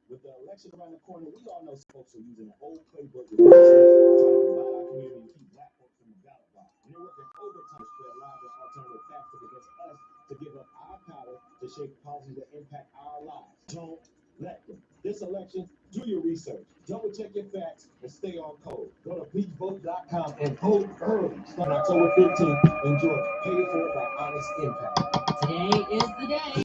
With the election around the corner, we all know folks are using an old playbook with trying to divide our community and keep black folks from the ballot box. And they're working overtime to spread lies and alternative facts to convince us to give up our power to shape policies that impact our lives. Don't let them. This election, do your research, double check your facts, and stay on code. Go to pleasevote.com and vote early. Start October 15th in Georgia. Pay it for it by honest impact. Today is the day.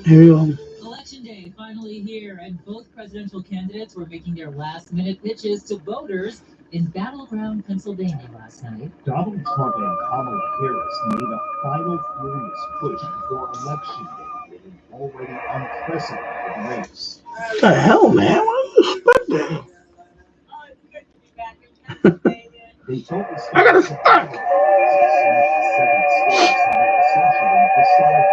Here we go. Election day finally here, and both presidential candidates were making their last-minute pitches to voters in battleground Pennsylvania last night. Donald Trump and Kamala Harris made a final furious push before Election Day in an already unprecedented race. What the hell, man? What are you expecting? They told us I gotta start. 7 states essentially decided.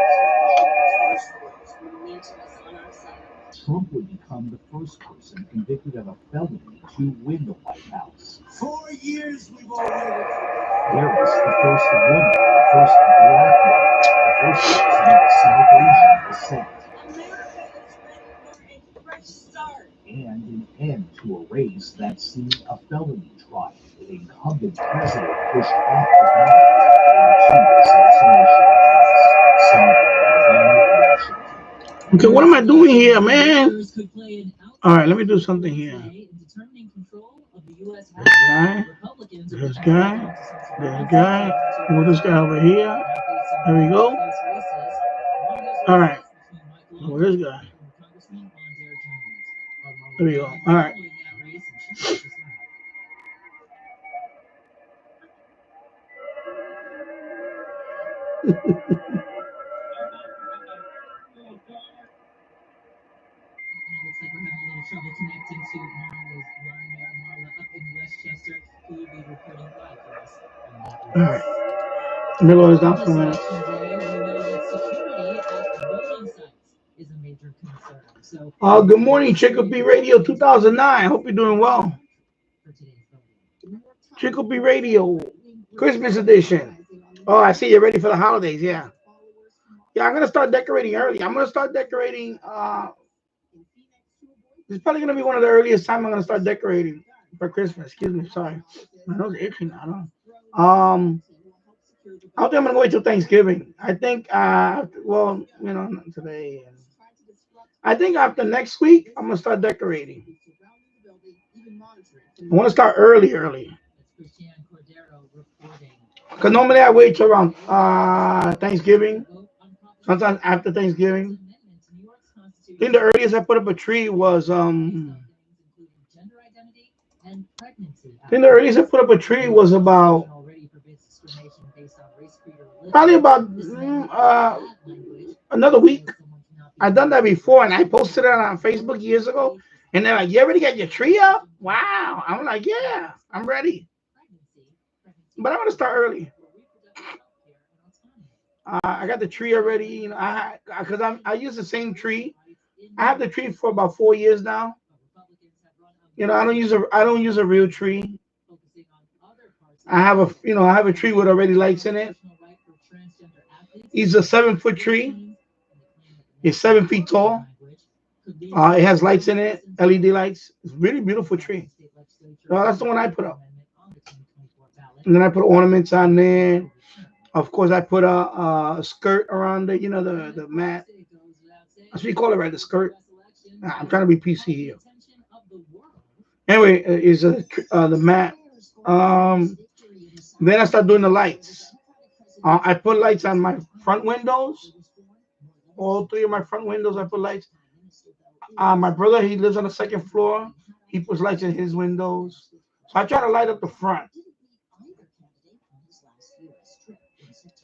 Trump would become the first person convicted of a felony to win the White House. 4 years we've all waited. Harris, the first woman, the first black woman, the first person of South Asian descent. And an end to a race that seen a felony trial. The incumbent president pushed off the ballot in 2 assassination attempts. Okay, what am I doing here, man? All right, let me do something here. This guy, this guy, this guy. Move this guy over here. There we go. All right. Move this guy. There we go. All right. Looks like we're having a little trouble connecting to Marla's line there. Marla up in Westchester, who will be reporting live for us. All right. Let me lower this down for a minute. We know that security at voting sites is a major concern. So, Good morning, Chicopee Radio 2009. Hope you're doing well. Chicopee Radio, Christmas edition. Oh, I see you're ready for the holidays. Yeah. Yeah, I'm gonna start decorating early. I'm gonna start decorating. It's probably gonna be one of the earliest time I'm gonna start decorating for Christmas. Excuse me, sorry. My nose is itching. I don't know. I don't think I'm gonna wait till Thanksgiving. I think well, you know, not today. I think after next week I'm gonna start decorating. I want to start early. Because normally I wait till around Thanksgiving. Sometimes after Thanksgiving. I think the earliest I put up a tree was about probably about another week. I've done that before, and I posted it on Facebook years ago. And they're like, "You already got your tree up? Wow!" I'm like, "Yeah, I'm ready." But I'm gonna start early. I got the tree already. You know, because I use the same tree. I have the tree for about 4 years now. You know, I don't use a real tree. I have a tree with already lights in it. It's a 7-foot tree. It's 7 feet tall. It has lights in it, LED lights. It's a really beautiful tree. That's the one I put up. And then I put ornaments on there. Of course, I put a skirt around the mat. That's what you call it, right? The skirt. I'm trying to be PC here. Anyway, is the mat. Then I start doing the lights. I put lights on my front windows. All 3 of my front windows, I put lights. My brother, he lives on the 2nd floor. He puts lights in his windows. So I try to light up the front.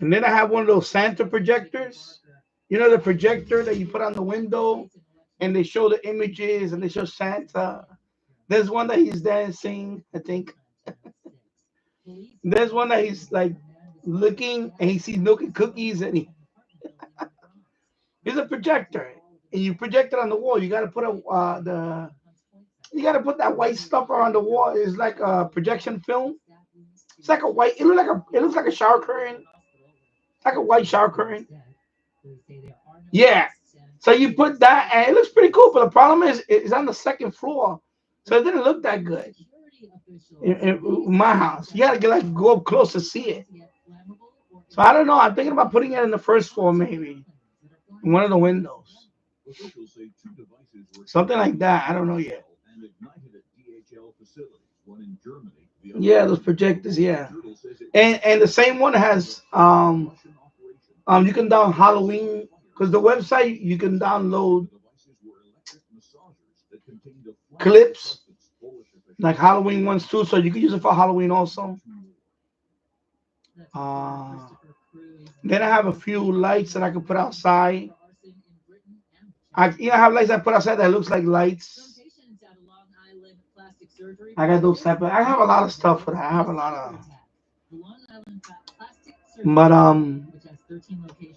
And then I have one of those Santa projectors. You know, the projector that you put on the window and they show the images and they show Santa. There's one that he's dancing, I think. There's one that he's like looking and he sees milk and cookies and it's a projector. And you project it on the wall. You gotta put that white stuff around the wall. It's like a projection film. It's like a white. It looks like a shower curtain. Like a white shower curtain. Yeah. So you put that, and it looks pretty cool. But the problem is, it's on the second floor, so it didn't look that good. In my house, you gotta go up close to see it. So I don't know. I'm thinking about putting it in the first floor, maybe in one of the windows, something like that. I don't know yet. Yeah, those projectors. Yeah, and the same one has you can down Halloween because the website you can download clips like Halloween ones too, so you can use it for Halloween also. Uh, then I have a few lights that I can put outside. I have lights I put outside that looks like lights. I got those type of. I have a lot of stuff for that. I have a lot of. But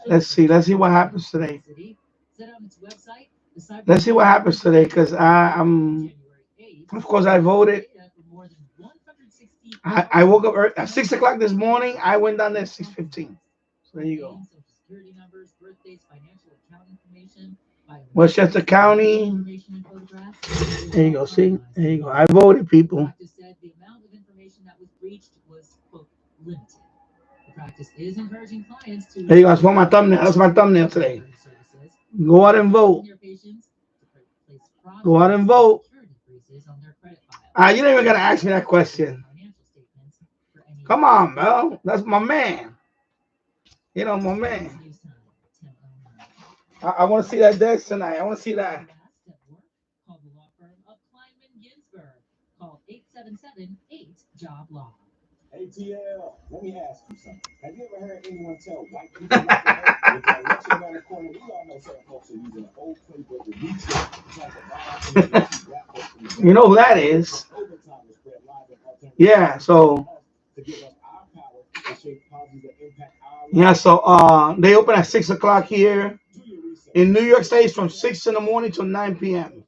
let's see. Let's see what happens today. Let's see what happens today, because I'm. Of course, I voted. I woke up at 6 o'clock this morning. I went down there at 6:15. So there you go. Westchester County. There you go. See, there you go. I voted, people. There you go. That's my thumbnail. That's my thumbnail today. Go out and vote. Go out and vote. You ain't even gonna ask me that question. Come on, bro. That's my man. You know, my man. I want to see that desk tonight. I want to see that. ATL, let me ask you something. Have you ever heard anyone tell white people what to vote? With the election around the corner, we all know certain folks are using an old playbook with new shit to try to buy our community, black folks from the You know who that is? overtime to spread lies and alternative Yeah. So to give us our power to shape policies that impact our yeah. lives. So they open at 6 o'clock here Do your research. in New York State. It's from 6 in the morning till 9 p.m.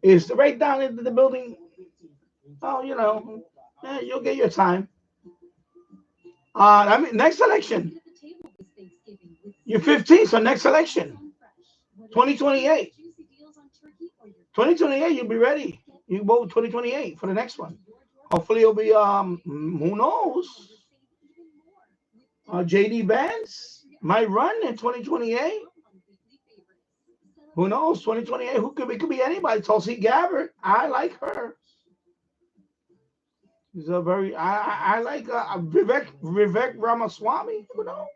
It's right down into the building. Oh, you know, you'll get your time. I mean, next election. You're 15, so next election, 2028. 2028, you'll be ready. You vote 2028 for the next one. Hopefully, it'll be who knows? JD Vance might run in 2028. Who knows? 2028. Who could it could be anybody? Tulsi Gabbard. I like her. She's a very. I like Vivek Ramaswamy. Who knows?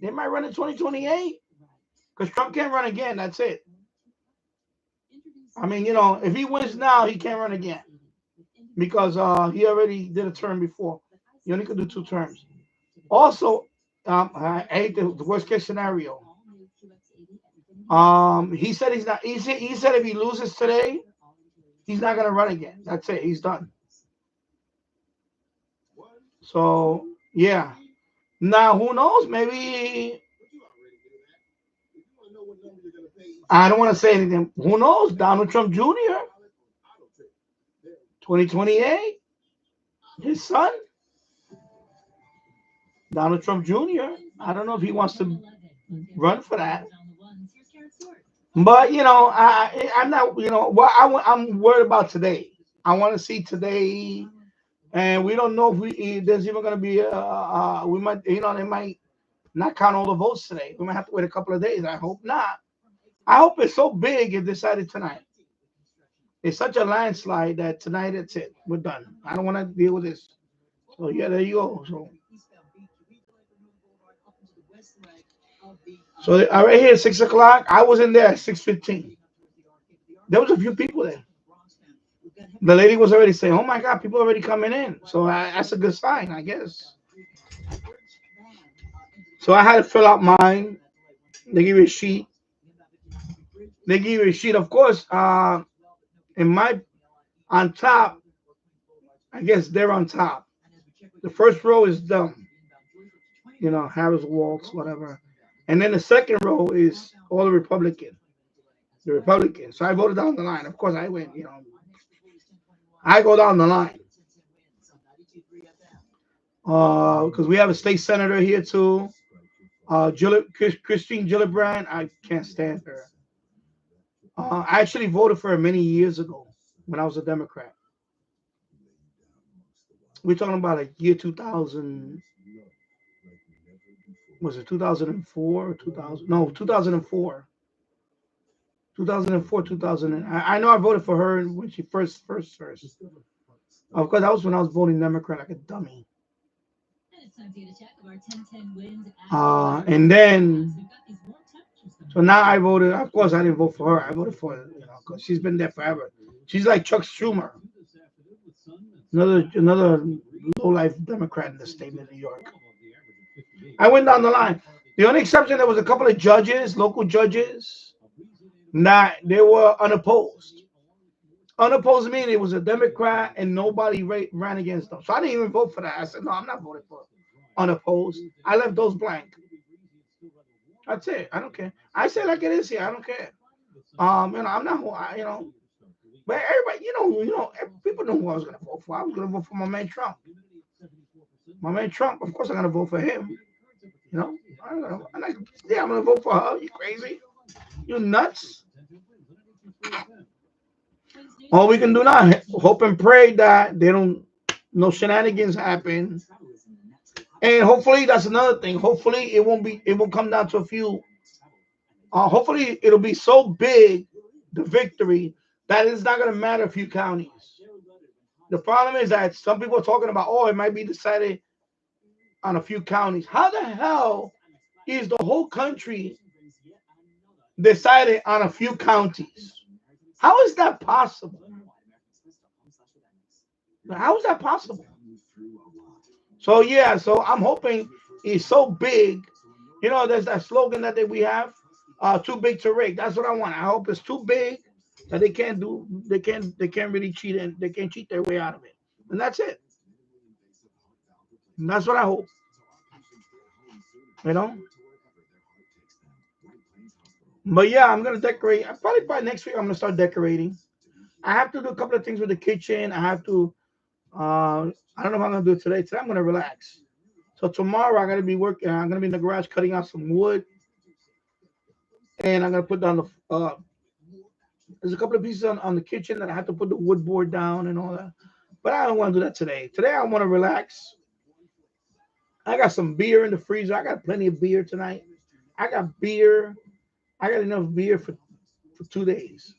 They might run in 2028 because Trump can't run again. That's it. I mean, you know, if he wins now, he can't run again because he already did a term before. He only could do 2 terms. Also, I hate the worst case scenario. He said he's not. He said if he loses today, he's not gonna run again. That's it. He's done. So yeah. Now who knows? Maybe I don't want to say anything. Who knows? Donald Trump Jr. 2028. His son, Donald Trump Jr. I don't know if he wants to run for that. But you know, I'm not. You know, what I'm worried about today. I want to see today, and we don't know if there's even going to be. We might, you know, they might not count all the votes today. We might have to wait a couple of days. I hope not. I hope it's so big it decided tonight. It's such a landslide that tonight it's it. We're done. I don't want to deal with this. So yeah, there you go. So right here at 6 o'clock. I was in there at 6:15. There was a few people there. The lady was already saying, "Oh my God, people are already coming in." So that's a good sign, I guess. So I had to fill out mine. They give you a sheet. They give you a sheet, of course. In my on top, I guess they're on top. The first row is them, you know, Harris Waltz, whatever. And then the second row is all the Republicans. So I voted down the line. Of course, I went, you know, I go down the line. Because we have a state senator here too. Christine Gillibrand, I can't stand her. I actually voted for her many years ago when I was a Democrat. We're talking about like year 2000. Was it 2004 or 2000? No, 2004. 2004, 2000. I know I voted for her when she first. Of course, that was when I was voting Democrat like a dummy. And then, so now I voted. Of course, I didn't vote for her. I voted for her, because she's been there forever. She's like Chuck Schumer, another low life Democrat in the state of New York. I went down the line. The only exception, there was a couple of judges, local judges, that they were unopposed. Unopposed meaning it was a Democrat and nobody ran against them. So I didn't even vote for that. I said, no, I'm not voting for unopposed. I left those blank. That's it. I don't care. I say like it is here. I don't care. I'm not, but everybody, people know who I was gonna vote for. I was gonna vote for my man Trump. My man Trump. Of course, I'm gonna vote for him. I'm gonna vote for her. You crazy? You nuts? All we can do now, hope and pray that no shenanigans happen. And hopefully that's another thing. Hopefully it won't come down to a few. Hopefully it'll be so big, the victory, that it's not going to matter a few counties. The problem is that some people are talking about, it might be decided on a few counties. How the hell is the whole country decided on a few counties? How is that possible? How is that possible? So I'm hoping it's so big. There's that slogan that we have, too big to rig. That's what I want. I hope it's too big that they can't really cheat, and they can't cheat their way out of it. And that's it. And that's what I hope. But yeah, I'm gonna decorate. Probably by next week I'm gonna start decorating. I have to do a couple of things with the kitchen. I have to I don't know if I'm gonna do it today. Today I'm gonna relax. So tomorrow I'm gonna be working. I'm gonna be in the garage cutting out some wood, and I'm gonna put down the. There's a couple of pieces on the kitchen that I have to put the wood board down and all that. But I don't want to do that today. Today I want to relax. I got some beer in the freezer. I got plenty of beer tonight. I got beer. I got enough beer for 2 days.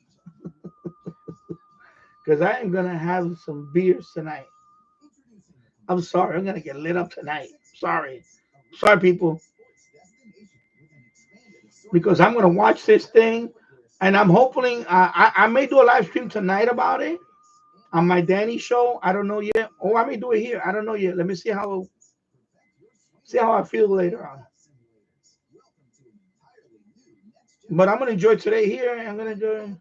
Because I am gonna have some beers tonight. I'm sorry. I'm gonna get lit up tonight. Sorry, people. Because I'm gonna watch this thing, and I'm hoping I may do a live stream tonight about it on my Danny show. I don't know yet. Or I may do it here. I don't know yet. Let me see how I feel later on. But I'm gonna enjoy today here. I'm gonna enjoy.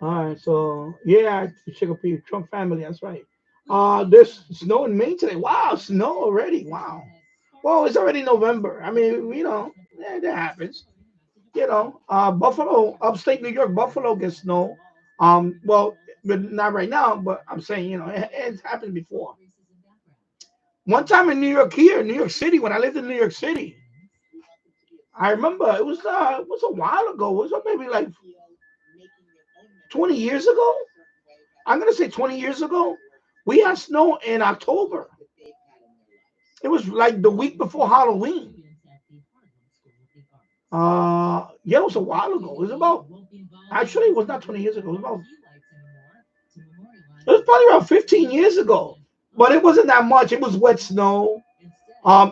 All right, so yeah, check up your Trump family. That's right. There's snow in Maine today. Wow, snow already. Wow. Well, it's already November. I mean, that happens. Buffalo, upstate New York, Buffalo gets snow. Well, but not right now. But I'm saying, it's happened before. One time in New York City, when I lived in New York City, I remember it was a while ago. It was maybe like 20 years ago. I'm gonna say 20 years ago. We had snow in October. It was like the week before Halloween. It was a while ago. It was not 20 years ago. It was probably around 15 years ago. But it wasn't that much. It was wet snow.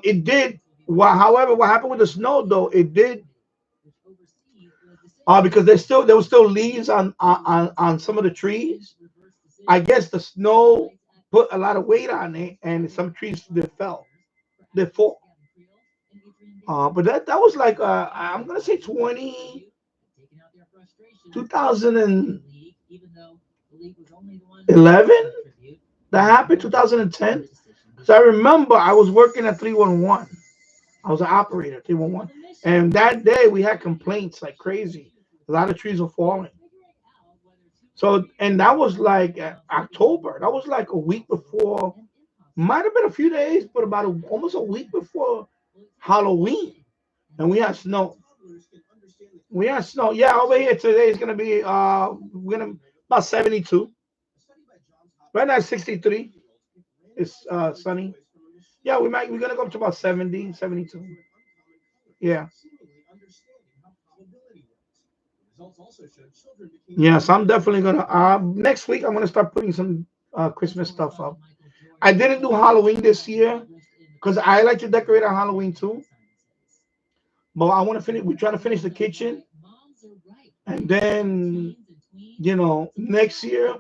It did. However, what happened with the snow though, it did. Because there was still leaves on some of the trees. I guess the snow put a lot of weight on it, and some trees they fall. But that was like I'm gonna say 2011. That happened 2010. So I remember I was working at 311. I was an operator at 311, and that day we had complaints like crazy. A lot of trees were falling. So, and that was like October. That was like a week before. Might have been a few days, but almost a week before Halloween, and we have snow. We have snow. Yeah, over here today is gonna be we're gonna about 72. Right now it's 63. It's sunny. Yeah, we're gonna go up to about 70, 72. Yeah. Yeah, so I'm definitely gonna next week I'm gonna start putting some Christmas stuff up. I didn't do Halloween this year because I like to decorate on Halloween too. But I want to finish. We try to finish the kitchen, and then next year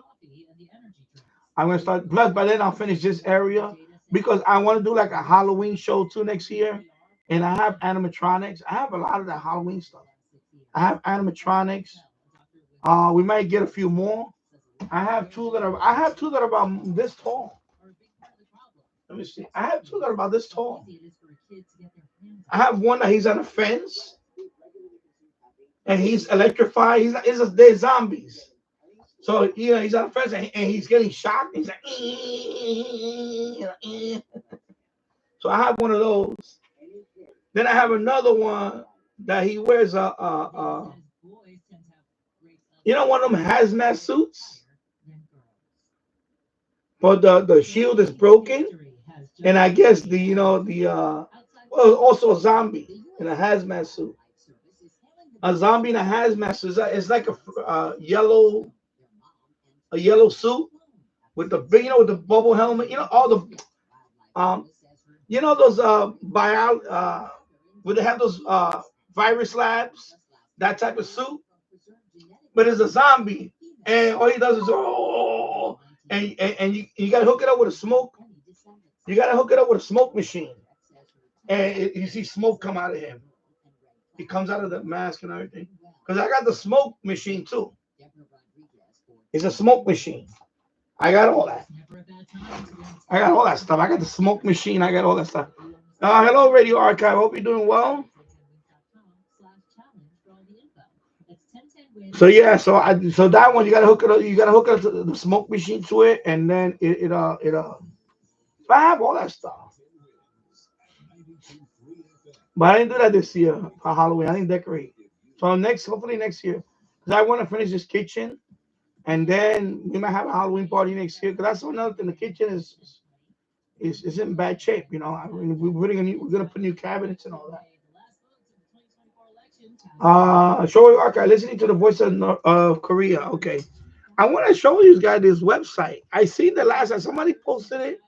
I'm gonna start. Plus, by then I'll finish this area because I want to do like a Halloween show too next year. And I have animatronics. I have a lot of the Halloween stuff. I have animatronics. We might get a few more. I have two that are about this tall. Let me see. I have two that are about this tall. I have one that he's on a fence and he's electrified. They're zombies. So he's on a fence and he's getting shocked. He's like, so I have one of those. Then I have another one that he wears one of them hazmat suits, but the shield is broken, and I guess also a zombie in a hazmat suit. A zombie in a hazmat suit. It's like a yellow suit with the big, with the bubble helmet. All the those where they have those virus labs, that type of suit. But it's a zombie, and all he does is and you gotta hook it up with a smoke. You gotta hook it up with a smoke machine, and you see smoke come out of him. He comes out of the mask and everything. Because I got the smoke machine too. It's a smoke machine. I got all that. I got all that stuff. I got the smoke machine. I got all that stuff. Hello, Radio Archive. Hope you're doing well. So yeah, so that one you gotta hook it up. You gotta hook up the smoke machine to it, and then So I have all that stuff. But I didn't do that this year for Halloween. I didn't decorate. So hopefully next year, because I want to finish this kitchen, and then we might have a Halloween party next year. Because that's another thing. The kitchen is in bad shape. I mean, we're gonna put new cabinets and all that. Shortwave archive, listening to the voice of Korea. Okay, I want to show you guys this website. I seen the last time somebody posted it.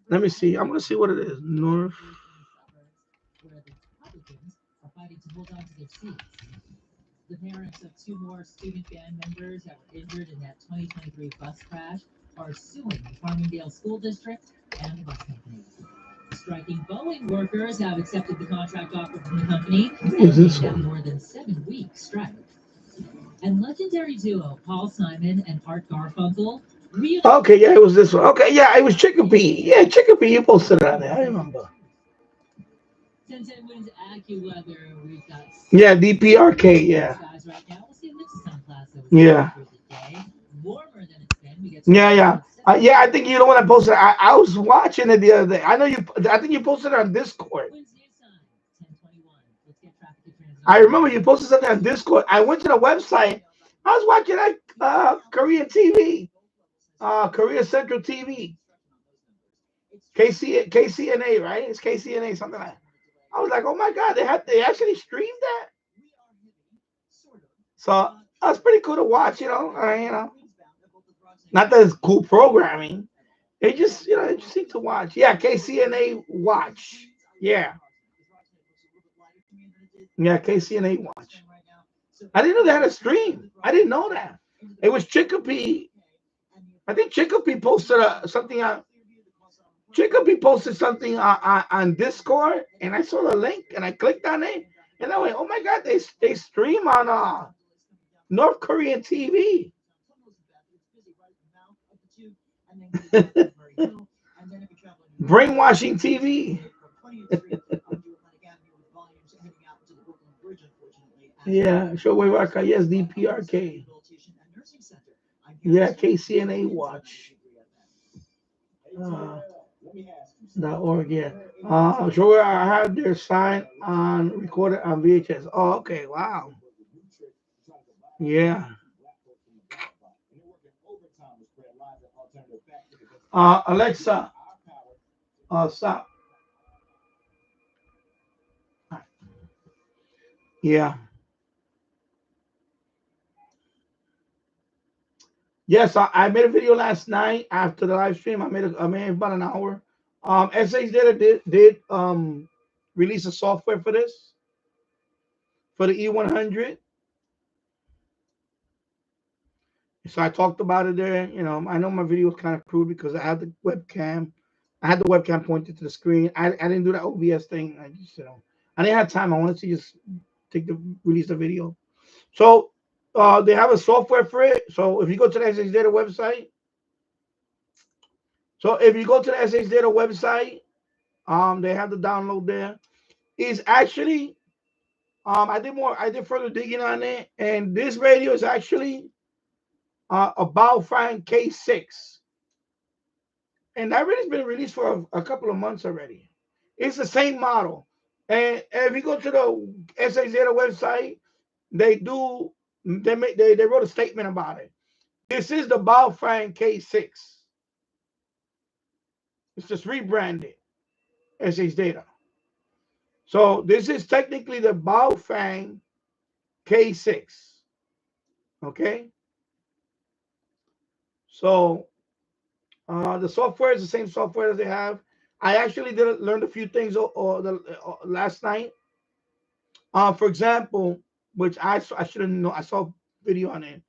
Let me see. I'm gonna see what it is. North. The parents of two more student band members that were injured in that 2023 bus crash are suing the Farmingdale School District and the bus company. Striking Boeing workers have accepted the contract offer from the company and more than 7-week strike. And legendary duo Paul Simon and Art Garfunkel. Okay, yeah, it was this one. Okay, yeah, it was Chicopee. Yeah, Chicopee, you posted it on there. I remember. Since it was AccuWeather, we've got DPRK, yeah. Right now. We'll see yeah. Yeah. I think you're the one that posted it. I was watching it the other day. I think you posted it on Discord. I remember you posted something on Discord. I went to the website. I was watching Korean TV. Korea Central TV. KCNA, right? It's KCNA, something like that. I was like, oh my God, they actually streamed that. So that's pretty cool to watch, Not that it's cool programming. It just, interesting to watch. Yeah, KCNA Watch. Yeah. Yeah, KCNA Watch. I didn't know they had a stream. I didn't know that. It was Chicopee. I think Chicopee posted something on. Chicopee posted something on Discord, and I saw the link, and I clicked on it, and I went, "Oh my God, they stream on North Korean TV." Brainwashing TV. Yeah, Shortwave archive. Yes, DPRK. Yeah, KCNA Watch. .org, yeah. Sure, I have their sign on recorded on VHS. Oh, okay, wow. Yeah. Alexa, stop. Yeah. Yes, I made a video last night after the live stream. I made about an hour. SH did release a software for this for the E100. So I talked about it there. You know, I know my video was kind of crude because I had the webcam. I had the webcam pointed to the screen. I didn't do that OBS thing. I just, I didn't have time. I wanted to just release the video. So they have a software for it. So if you go to the SH Data website, they have the download there. It's actually I did further digging on it, and this radio is actually a Baofeng K6, and that radio's been released for a couple of months already. It's the same model, and if you go to the SH Data website, they wrote a statement about it. This is the Baofeng K6. It's just rebranded SH Data. So this is technically the Baofeng K6. Okay. So the software is the same software as they have. I actually learned a few things last night. For example, which I should have known. I saw a video on it,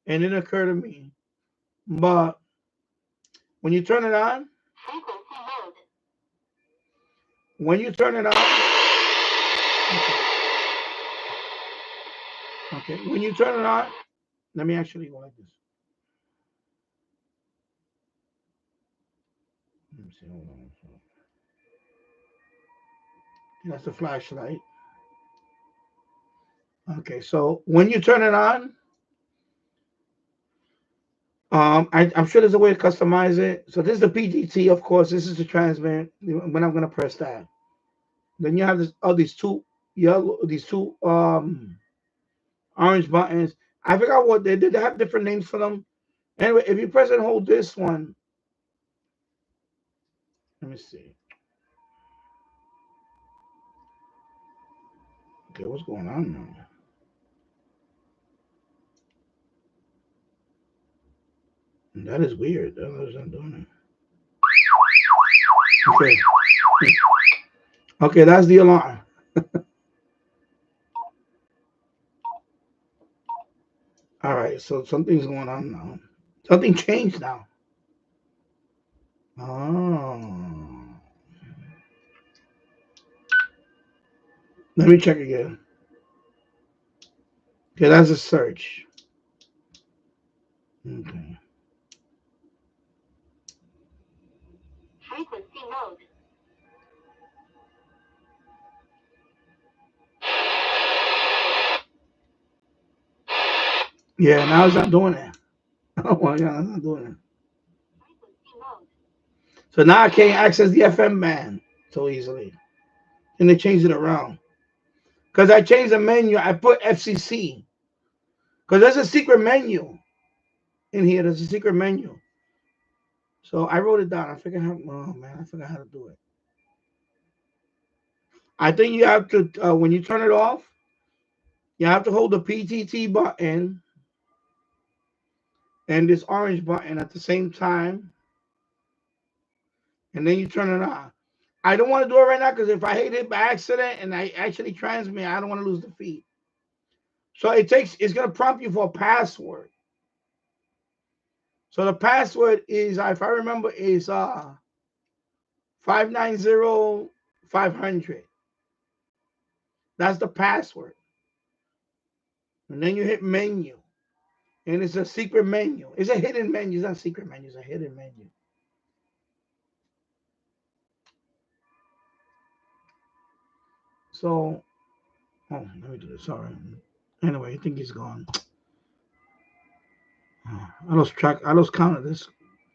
and it occurred to me. But when you turn it on, when you turn it on, okay, when you turn it on, let me actually go like this. Let me see. Hold on. That's the flashlight. Okay, so when you turn it on, I'm sure there's a way to customize it. So this is the PGT, of course. This is the transmit. When I'm gonna press that, then you have these two orange buttons. I forgot what they did. They have different names for them. Anyway, if you press and hold this one, let me see. Okay, what's going on now? That is weird. That was not doing it. Okay. Okay, that's the alarm. All right, so something's going on now. Something changed now. Oh. Let me check again. Okay, that's a search. Okay. Frequency mode. Yeah, now it's not doing it. Oh my god, it's not doing it. Frequency mode. So now I can't access the FM band so easily. And they changed it around. Because I changed the menu, I put FCC. Because there's a secret menu in here. There's a secret menu. So I wrote it down. I forgot how. Oh man, I forgot how to do it. I think you have to when you turn it off, you have to hold the PTT button and this orange button at the same time, and then you turn it on. I don't want to do it right now because if I hit it by accident and I actually transmit, I don't want to lose the feed. So it's gonna prompt you for a password. So the password is, if I remember, is 590500. That's the password. And then you hit menu. And it's a secret menu. It's a hidden menu. It's not a secret menu. It's a hidden menu. So, oh, let me do this. Sorry. Anyway, I think he's gone. I lost count of this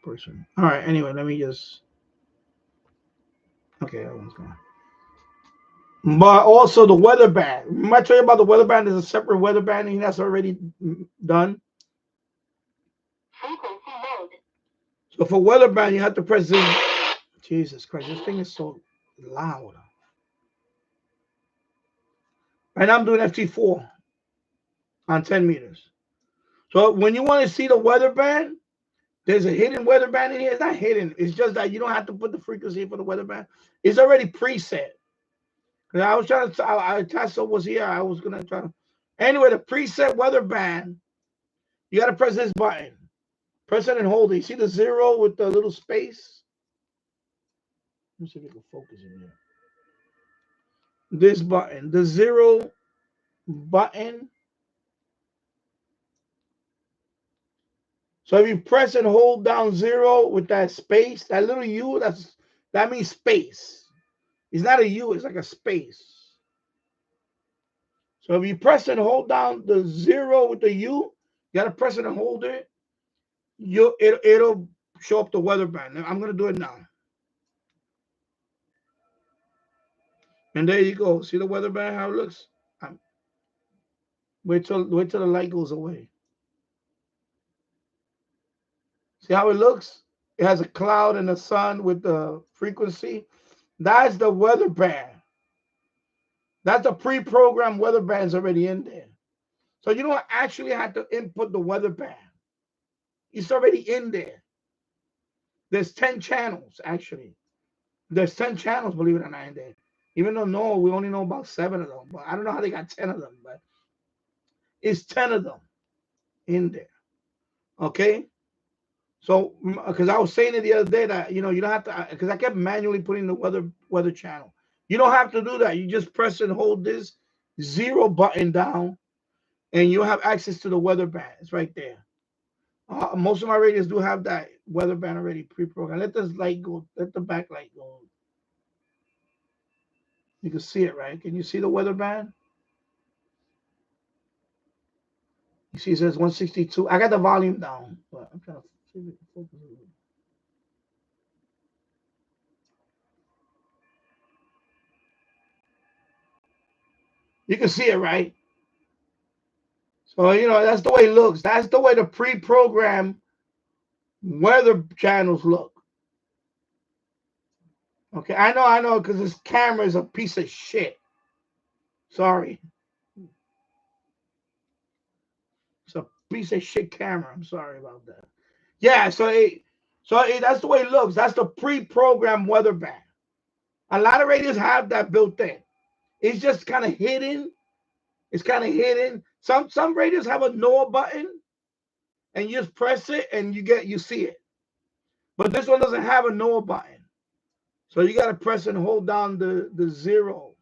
person. All right. Anyway, let me just. Okay, that one's gone. But also the weather band. Remember I told you about the weather band? There's a separate weather banding that's already done. Frequency mode. So for weather band, you have to press this. Jesus Christ, this thing is so loud. Right now I'm doing FT4 on 10 meters. So when you want to see the weather band, there's a hidden weather band in here. It's not hidden. It's just that you don't have to put the frequency for the weather band. It's already preset. I was trying to, Tasso was here. I was going to try to. Anyway, the preset weather band, you got to press this button. Press it and hold it. You see the 0 with the little space? Let me see if we can focus in here. This button, the 0 button. So if you press and hold down 0 with that space, that little U, that means space. It's not a U, it's like a space. So if you press and hold down the 0 with the U, you gotta press it and hold it. It'll show up the weather band. I'm gonna do it now. And there you go. See the weather band how it looks? Wait till the light goes away. See how it looks? It has a cloud and a sun with the frequency. That's the weather band. That's the pre-programmed weather bands already in there. So you don't actually have to input the weather band. It's already in there. There's 10 channels, actually. There's 10 channels, believe it or not, in there. Even though, no, we only know about 7 of them. But I don't know how they got 10 of them. But it's 10 of them in there. Okay? So, because I was saying it the other day that, you don't have to, because I kept manually putting the weather channel. You don't have to do that. You just press and hold this 0 button down, and you'll have access to the weather band. It's right there. Most of my radios do have that weather band already pre-programmed. Let this light go. Let the backlight go. You can see it, right? Can you see the weather band? You see it says 162. I got the volume down, but I'm trying to see if it can focus a little. You can see it, right? So, that's the way it looks. That's the way the pre-programmed weather channels look. Okay, I know, because this camera is a piece of shit. Sorry. It's a piece of shit camera. I'm sorry about that. Yeah, so that's the way it looks. That's the pre-programmed weather band. A lot of radios have that built in. It's just kind of hidden. It's kind of hidden. Some radios have a NOAA button, and you just press it and you see it. But this one doesn't have a NOAA button. So you got to press and hold down the 0.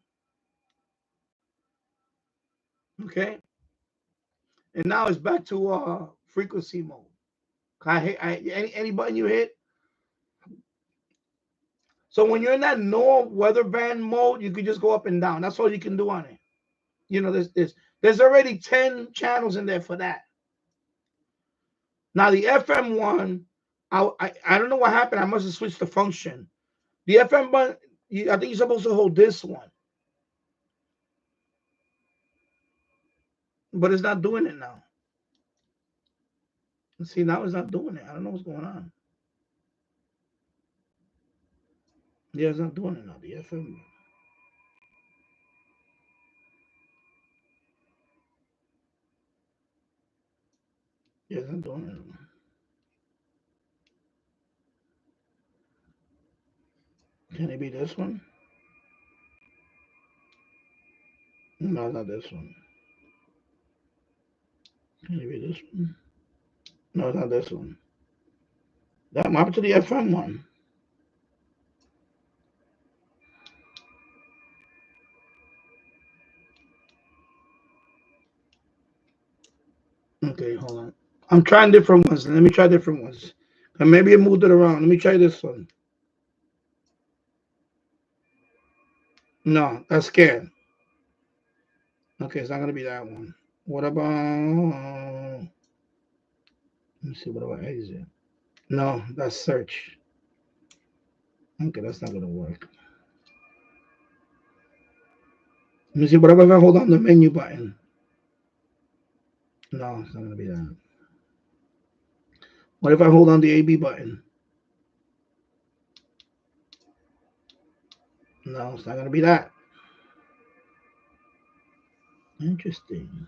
Okay? And now it's back to frequency mode. Any button you hit. So when you're in that NOAA weather band mode, you can just go up and down. That's all you can do on it. There's already 10 channels in there for that. Now the FM one, I don't know what happened. I must have switched the function. The FM one, I think you're supposed to hold this one. But it's not doing it now. See, now it's not doing it. I don't know what's going on. Yeah, it's not doing it now. The FM. Yeah, it's not doing it. Can it be this one? No, not this one. Can it be this one? No, it's not this one. That happened to the FM one. Okay, hold on. I'm trying different ones. Let me try different ones. And maybe I moved it around. Let me try this one. No, that's scared. Okay, it's not gonna be that one. What about? Let me see. What about exit? No, that's search. Okay, that's not gonna work. Let me see. What if I hold on the menu button? No, it's not gonna be that. What if I hold on the AB button? No, it's not gonna be that. Interesting.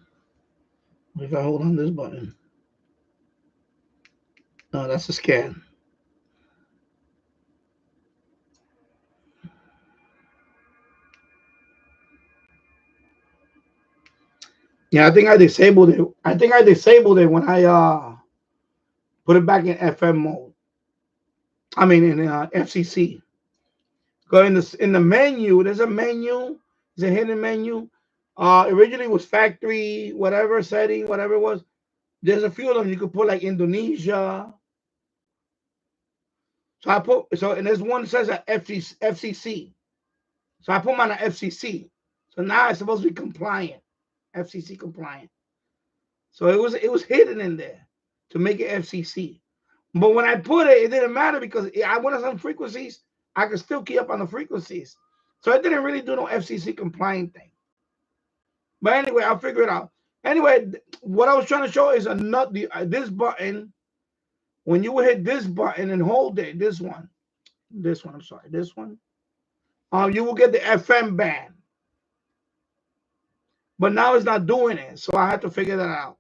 What if I hold on this button? No, that's a scan. Yeah, I think I disabled it. I think I disabled it when I put it back in FM mode. I mean in FCC. Go in the menu. There's a menu. There's a hidden menu. Originally it was factory, whatever setting, whatever it was. There's a few of them you could put like Indonesia. And there's one that says FCC. So I put mine on FCC. So now it's supposed to be compliant, FCC compliant. So it was hidden in there to make it FCC. But when I put it, it didn't matter because I went on some frequencies. I could still keep up on the frequencies. So it didn't really do no FCC compliant thing. But anyway, I'll figure it out. Anyway, what I was trying to show is this button. When you hit this button and hold it, this one, I'm sorry, this one, you will get the FM band. But now it's not doing it, so I had to figure that out.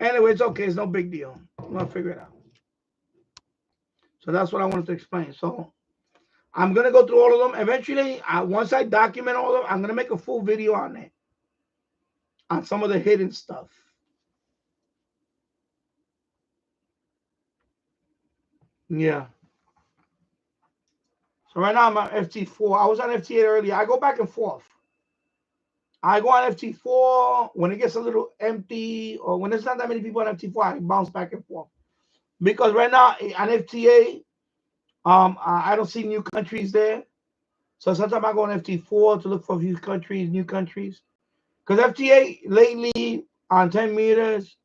Anyway, it's okay. It's no big deal. I'm gonna figure it out. So that's what I wanted to explain. So I'm gonna go through all of them. Eventually, once I document all of them, I'm gonna make a full video on it, on some of the hidden stuff. Yeah. So right now I'm on FT4. I was on FT8 earlier. I go back and forth. I go on FT4 when it gets a little empty, or when there's not that many people on FT4. I bounce back and forth because right now on FT8, I don't see new countries there. So sometimes I go on FT4 to look for a few countries, new countries. Because FT8 lately on 10 meters,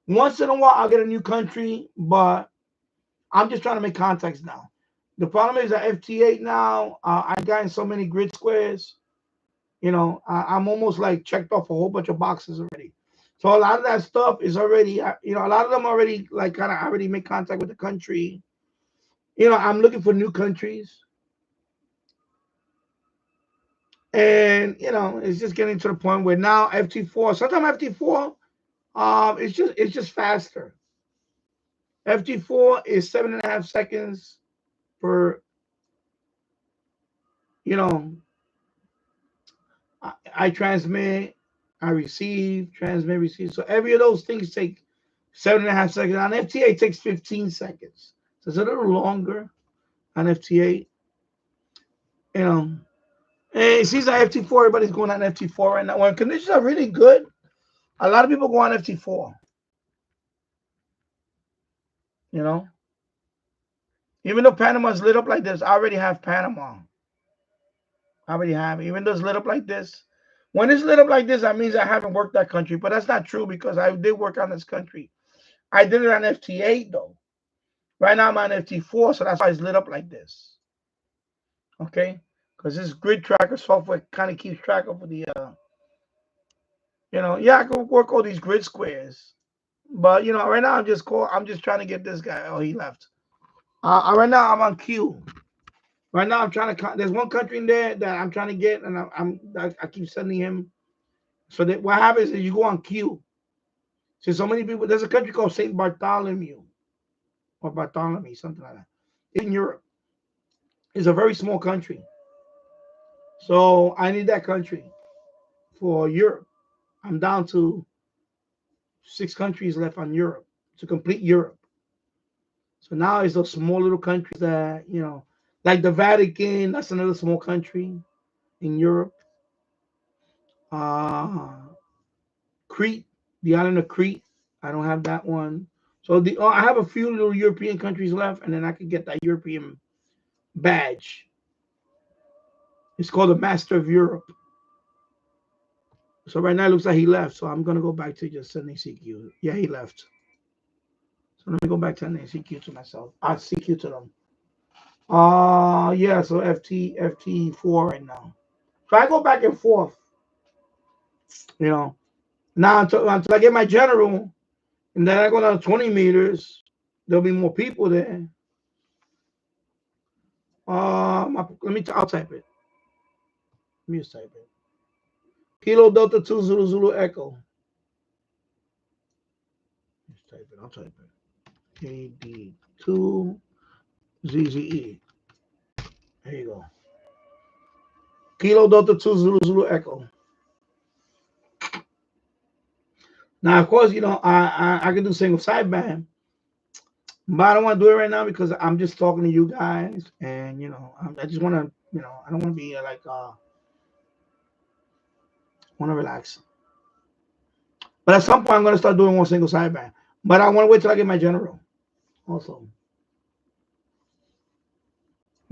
once in a while I'll get a new country, but I'm just trying to make contacts now. The problem is that FT8 now, I've gotten so many grid squares. You know, I'm almost like checked off a whole bunch of boxes already. So a lot of that stuff is already, a lot of them already like kind of already make contact with the country. I'm looking for new countries. And it's just getting to the point where now FT4, sometimes FT4, it's just faster. FT4 is 7.5 seconds per, I transmit, I receive, transmit, receive. So every of those things take 7.5 seconds. On FT8 it takes 15 seconds. So it's a little longer on FT8. And it seems like FT4, everybody's going on FT4 right now. When conditions are really good, a lot of people go on FT4. Even though Panama's lit up like this, I already have Panama. I already have it. Even though it's lit up like this. When it's lit up like this, that means I haven't worked that country. But that's not true because I did work on this country. I did it on FT8 though. Right now I'm on FT4, so that's why it's lit up like this. Okay? Because this grid tracker software kind of keeps track of the, I can work all these grid squares. But, right now I'm just trying to get this guy. Oh, he left. Right now I'm on Q. Right now I'm trying to, there's one country in there that I'm trying to get, and I keep sending him. So that what happens is you go on Q. So many people, there's a country called St. Bartholomew. Or Bartholomew, something like that. In Europe. It's a very small country. So I need that country for Europe. I'm down to 6 countries left on Europe to complete Europe. So now it's those small little countries that, like the Vatican, that's another small country in Europe. Crete, the island of Crete, I don't have that one. So I have a few little European countries left, and then I could get that European badge. It's called the Master of Europe. So right now it looks like he left. So I'm gonna go back to just sending CQ. Yeah, he left. So let me go back to sending CQ to myself. I'll CQ to them. Yeah, so FT4 right now. So I go back and forth, you know. Now until I get my general, and then I go down 20 meters, there'll be more people there. I'll type it. Let me just type it. Kilo Delta 2 Zulu Zulu Echo. Let's type it. I'll type it. KD2 ZZE. There you go. Kilo Delta 2 Zulu Zulu Echo. Now, of course, you know, I can do single sideband, but I don't want to do it right now because I'm just talking to you guys, and you know, I just want to, you know, I don't want to be like, want to relax. But at some point, I'm going to start doing one single sideband. But I want to wait till I get my general, also,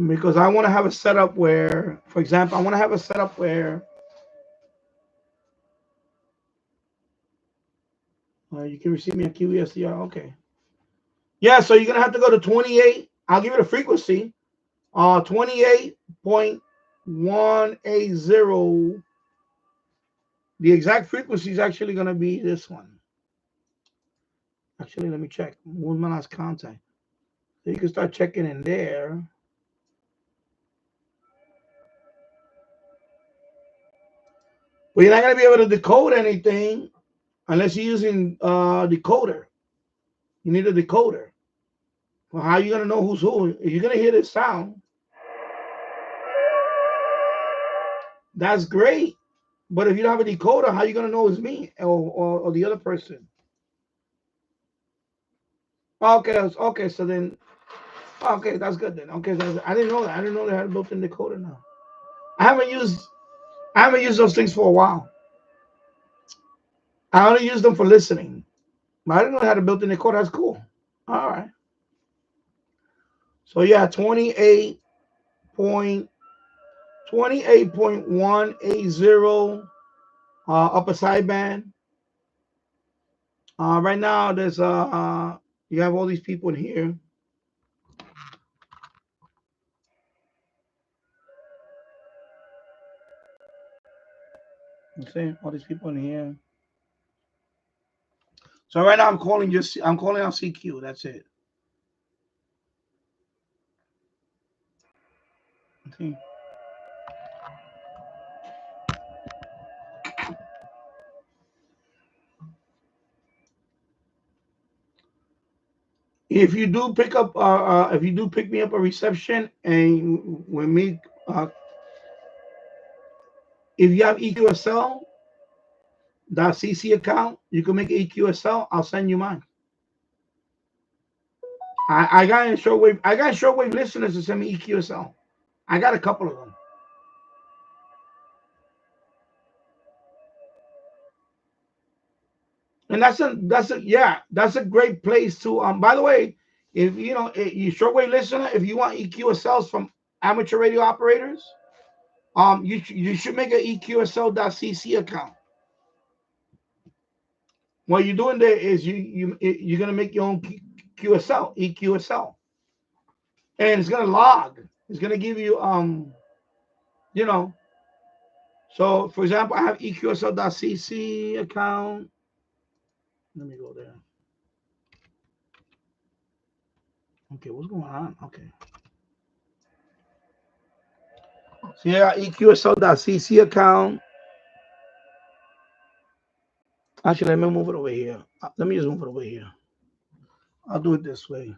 because I want to have a setup where, for example, I want to have a setup where you can receive me a QESDR. Okay. Yeah, so you're gonna have to go to 28. I'll give it a frequency. 28.180. The exact frequency is actually gonna be this one. Actually, let me check. When's my last contact? So you can start checking in there. But you're not gonna be able to decode anything unless you're using decoder. You need a decoder. Well, how are you gonna know who's who? If you're gonna hear this sound, that's great. But if you don't have a decoder, how are you gonna know it's me or the other person? Okay. So then, okay, that's good then. Okay, I didn't know that. I didn't know they had a built-in decoder now. I haven't used those things for a while. I only use them for listening. But I didn't know they had a built-in decoder. That's cool. All right. So yeah, 28.180 upper sideband. Right now there's you have all these people in here. You see all these people in here. So right now I'm calling out CQ. That's it. Okay. If you do pick up, if you do pick me up a reception, and when me, if you have EQSL.cc account, you can make EQSL. I'll send you mine. I got in shortwave. I got shortwave listeners to send me EQSL. I got a couple of them. And that's a great place to. By the way, if you know you shortwave listener, if you want EQSLs from amateur radio operators, you should make an EQSL.cc account. What you're doing there is you're gonna make your own QSL, EQSL, and it's gonna log. It's gonna give you you know. So for example, I have EQSL.cc account. Let me go there. Okay, what's going on? Okay. So yeah, EQSL.cc account. Actually, let me move it over here. Let me just move it over here. I'll do it this way.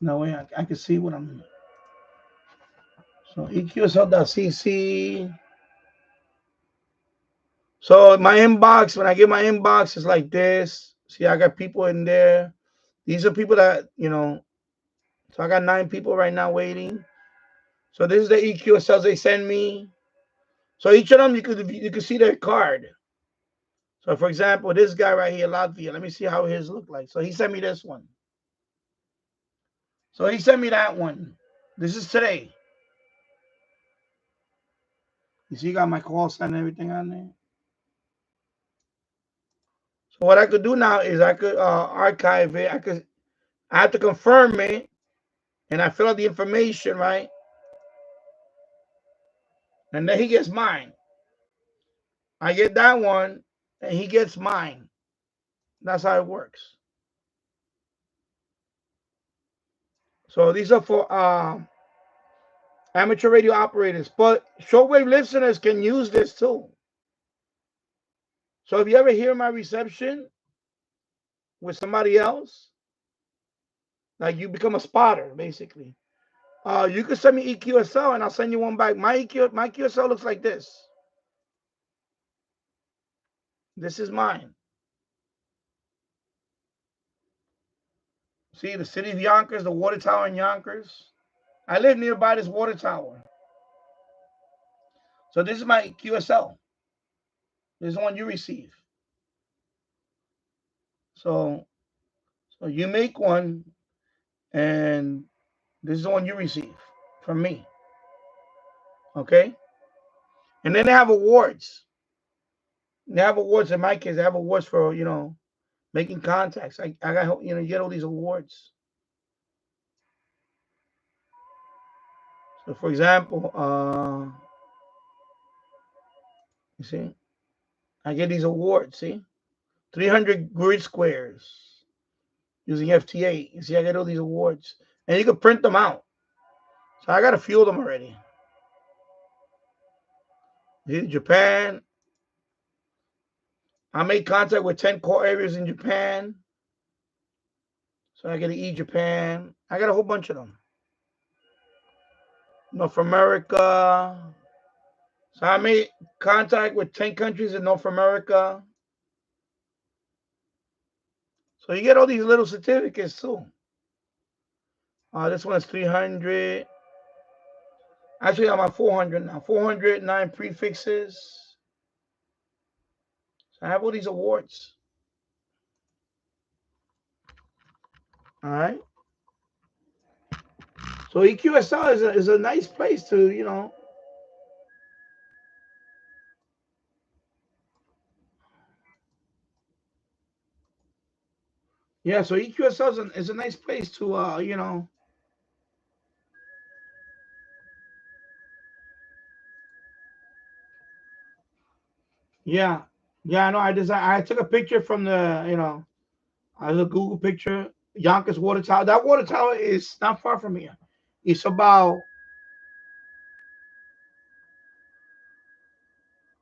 That way I can see what I'm. So EQSL.cc. So my inbox, when I get my inbox, it's like this. See, I got people in there. These are people that, you know, so I got 9 people right now waiting. So this is the EQSLs they send me. So each of them, you could see their card. So for example, this guy right here, Latvia, let me see how his look like. So he sent me this one. So he sent me that one. This is today. You see, you got my call sign and everything on there. So what I could do now is I could archive it. I have to confirm it, and I fill out the information, right? and then he gets mine. I get that one, and he gets mine. That's how it works. So these are for amateur radio operators, but shortwave listeners can use this too. So if you ever hear my reception with somebody else, like you become a spotter, basically. You can send me EQSL and I'll send you one back. My QSL looks like this. This is mine. See the city of Yonkers, the water tower in Yonkers. I live nearby this water tower. So this is my QSL. This is the one you receive. So you make one, and this is the one you receive from me. Okay? And then they have awards. They have awards in my case. They have awards for, making contacts. I got, you get all these awards. So for example, you see, I get these awards, see? 300 grid squares using FT8. You see, I get all these awards. And you can print them out. So I got a few of them already. See, Japan. I made contact with 10 core areas in Japan. So I get to E Japan. I got a whole bunch of them. North America. So I made contact with 10 countries in North America. So you get all these little certificates too. This one is 300. Actually, I'm at 400 now. 409 prefixes. So I have all these awards. All right. So EQSL is a nice place to, Yeah, so EQSL is a nice place to, Yeah. Yeah, I know. I took a picture from the, I took a Google picture. Yonkers water tower. That water tower is not far from here. It's about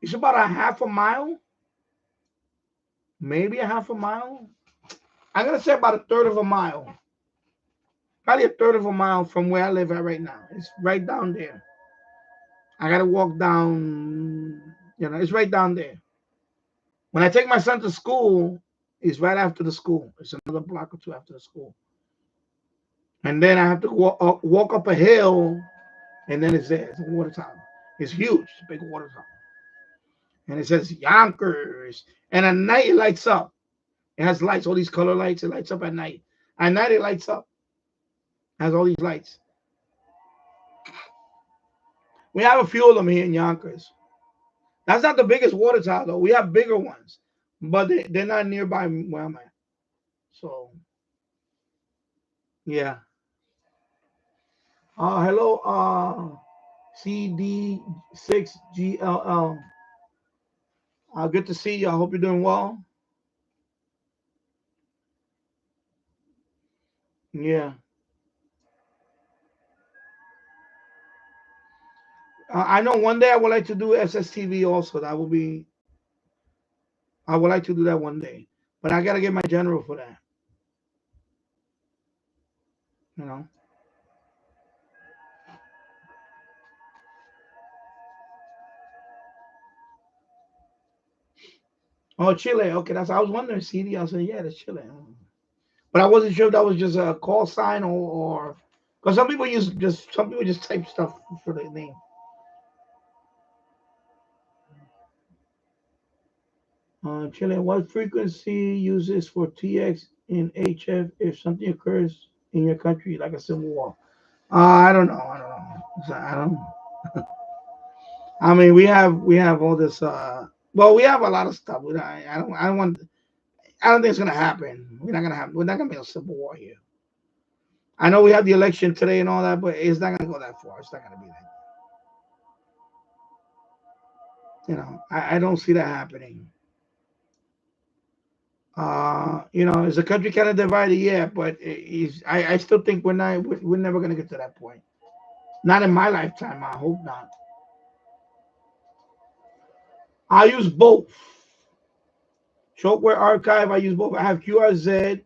a half a mile, maybe a half a mile. I'm gonna say about a third of a mile. Probably a third of a mile from where I live at right now. It's right down there. I gotta walk down, it's right down there. When I take my son to school, it's right after the school. It's another block or two after the school. And then I have to walk up a hill, and then it's there. It's a water tower. It's huge. It's a big water tower. And it says Yonkers. And at night, it lights up. It has lights, all these color lights. It lights up at night. At night, it lights up. It has all these lights. We have a few of them here in Yonkers. That's not the biggest water tower, though. We have bigger ones, but they're not nearby where I'm at. So, yeah. Hello, CD6GLL. Good to see you. I hope you're doing well. Yeah. I know one day I would like to do SSTV also. I would like to do that one day. But I got to get my general for that. You know? Oh, Chile. Okay, I was wondering, CD. I said, yeah, that's Chile. But I wasn't sure if that was just a call sign or because some people just type stuff for their name. Chile, what frequency uses for TX in HF if something occurs in your country like a civil war? I don't know. I don't know. I mean, we have all this. Well, we have a lot of stuff. I don't think it's gonna happen. We're not gonna be a civil war here. I know we have the election today and all that, but it's not gonna go that far. It's not gonna be that. I don't see that happening. Is the country kind of divided? Yeah, but I still think we're never gonna get to that point. Not in my lifetime. I hope not. I use both. Shortwave archive. I use both. I have QRZ.com.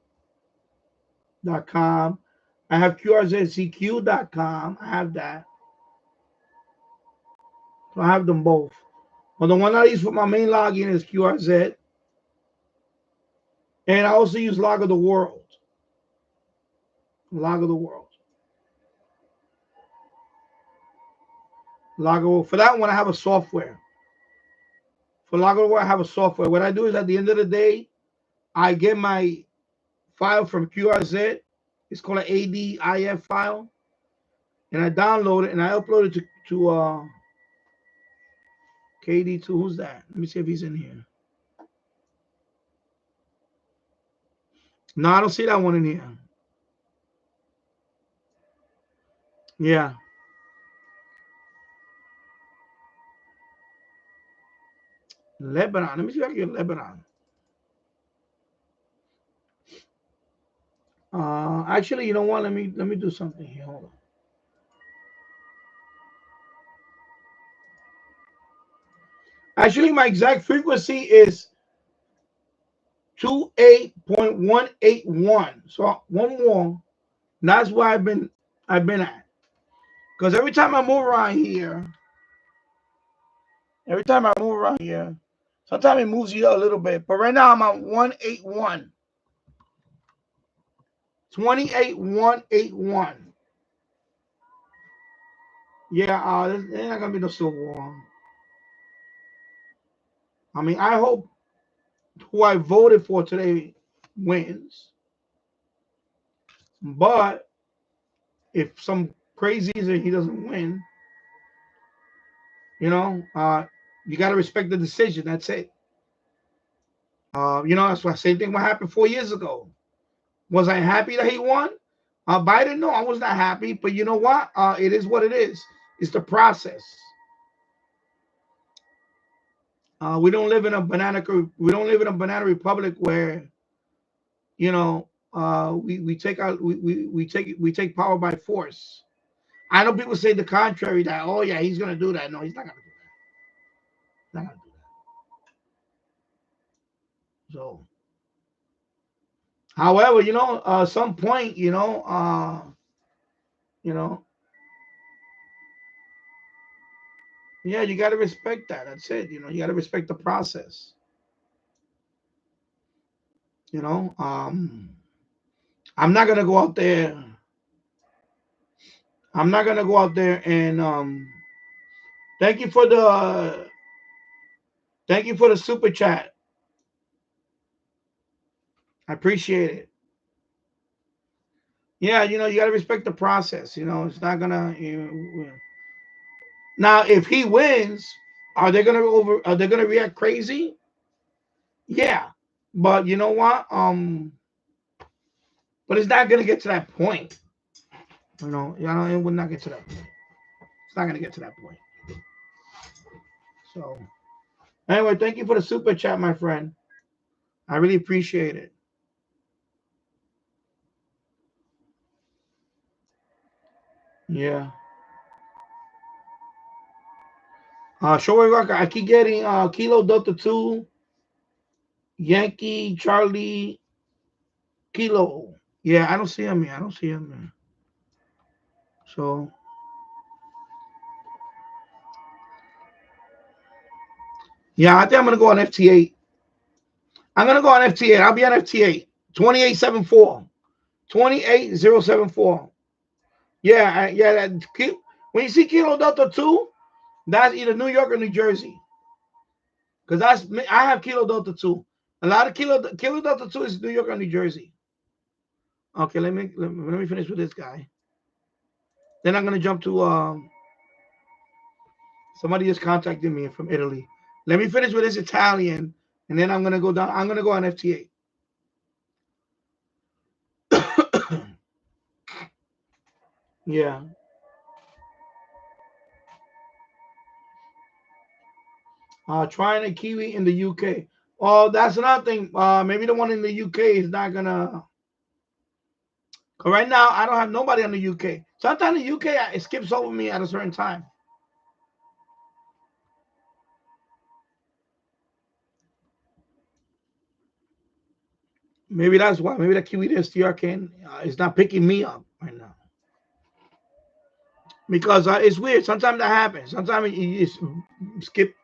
I have QRZCQ.com. I have that. So I have them both. Well, the one I use for my main login is QRZ, and I also use Log of the World. Log of the World. Log of the World. For that one, I have a software. For Log of the World, I have a software. What I do is at the end of the day, I get my file from QRZ. It's called an ADIF file, and I download it and I upload it to KD2. Who's that? Let me see if he's in here. No, I don't see that one in here. Yeah. Lebanon. Let me see if I can get Lebanon. Actually, you know what? Let me do something here. Hold on. Actually, my exact frequency is 28.181. So one more. That's where I've been at. Because every time I move around here, sometimes it moves you a little bit. But right now I'm at 181. 28.181. Yeah, there's not gonna be no civil war. I mean, I hope who I voted for today wins. But if some crazy reason he doesn't win, you got to respect the decision. That's it. That's why same thing what happened 4 years ago. Was I happy that he won? Biden, no, I was not happy. But you know what? It is what it is. It's the process. We don't live in a banana. We don't live in a banana republic where we take power by force. I know people say the contrary that he's gonna do that. No, he's not gonna do that. Not gonna do that. So, however, some point, you know, yeah, you got to respect that. That's it. You got to respect the process. You know, I'm not gonna go out there. I'm not gonna go out there and thank you for the super chat. I appreciate it. Yeah, you got to respect the process. It's not gonna. Now, if he wins, Are they gonna react crazy? Yeah, but you know what? But it's not gonna get to that point. It will not get to that point. It's not gonna get to that point. So, anyway, thank you for the super chat, my friend. I really appreciate it. Yeah. Shortwave Rocker, I keep getting Kilo Delta 2, Yankee, Charlie, Kilo. Yeah, I don't see him here. I don't see him here. So, yeah, I think I'm going to go on FT8. I'm going to go on FT8. I'll be on FT8. 2874. 28074. Yeah, when you see Kilo Delta 2, that's either New York or New Jersey. Because I have Kilo Delta 2. A lot of Kilo Delta 2 is New York or New Jersey. Okay, let me finish with this guy. Then I'm gonna jump to somebody just contacted me from Italy. Let me finish with this Italian, and then I'm gonna go down. I'm gonna go on FT8. Yeah. Trying a Kiwi in the UK. Oh, that's another thing. Maybe the one in the UK is not gonna. Cause right now I don't have nobody on the UK. Sometimes the UK it skips over me at a certain time. Maybe that's why. Maybe the Kiwi STR can is not picking me up right now. Because it's weird. Sometimes that happens. Sometimes it's skip.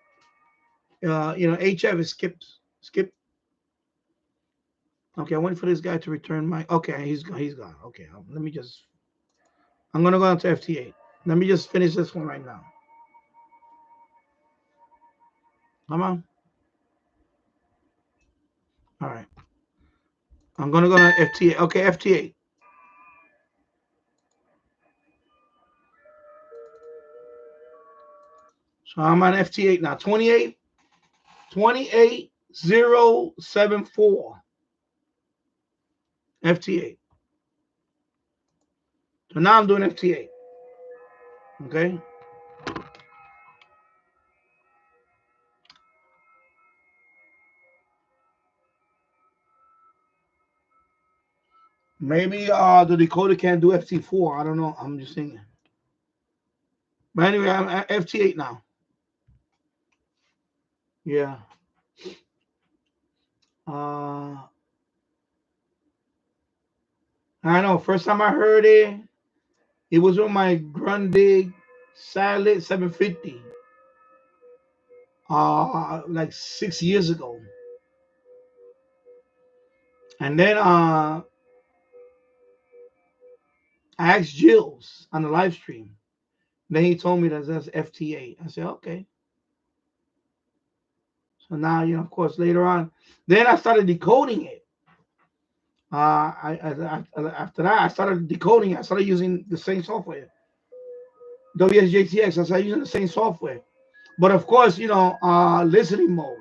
HF is skips. Skip. Okay, I'm waiting for this guy to return my. Okay, he's gone. He's gone. Okay, let me just. I'm gonna go on to FT8. Let me just finish this one right now. Come on. All right. I'm gonna go to FT8. Okay, FT8. So I'm on FT8 now. 28074. FT8. So now I'm doing FT8. Okay. Maybe the decoder can't do FT4. I don't know. I'm just thinking. But anyway, I'm at FT8 now. Yeah. I know. First time I heard it was on my Grundig Silent 750. Like 6 years ago. And then I asked Jills on the live stream. Then he told me that that's FT8. I said, okay. So now, of course, later on, then I started decoding it. After that, I started decoding it. I started using the same software, WSJTX. I started using the same software. But of course, listening mode.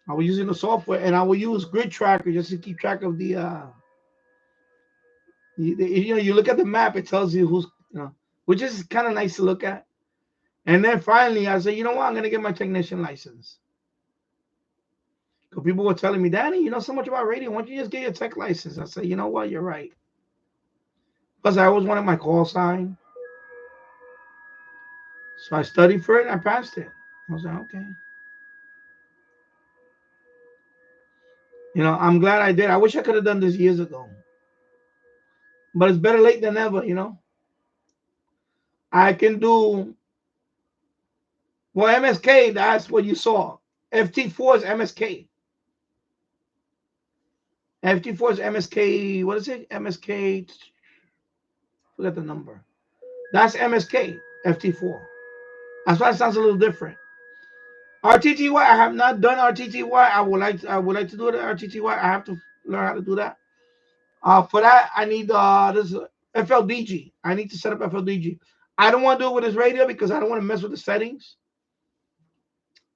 I was using the software, and I will use Grid Tracker just to keep track of the. You look at the map, it tells you who's, which is kind of nice to look at. And then finally, I said, you know what? I'm gonna get my technician license. Because people were telling me, Danny, you know so much about radio. Why don't you just get your tech license? I said, you know what? You're right. Because I always wanted my call sign. So I studied for it and I passed it. I was like, okay. I'm glad I did. I wish I could have done this years ago. But it's better late than never, I can do, well, MSK, that's what you saw. FT4 is MSK. FT4 is MSK, what is it? MSK, forget the number. That's MSK, FT4. That's why it sounds a little different. RTTY, I have not done RTTY. I would like to do the RTTY. I have to learn how to do that. For that, I need this FLDG. I need to set up FLDG. I don't want to do it with this radio because I don't want to mess with the settings.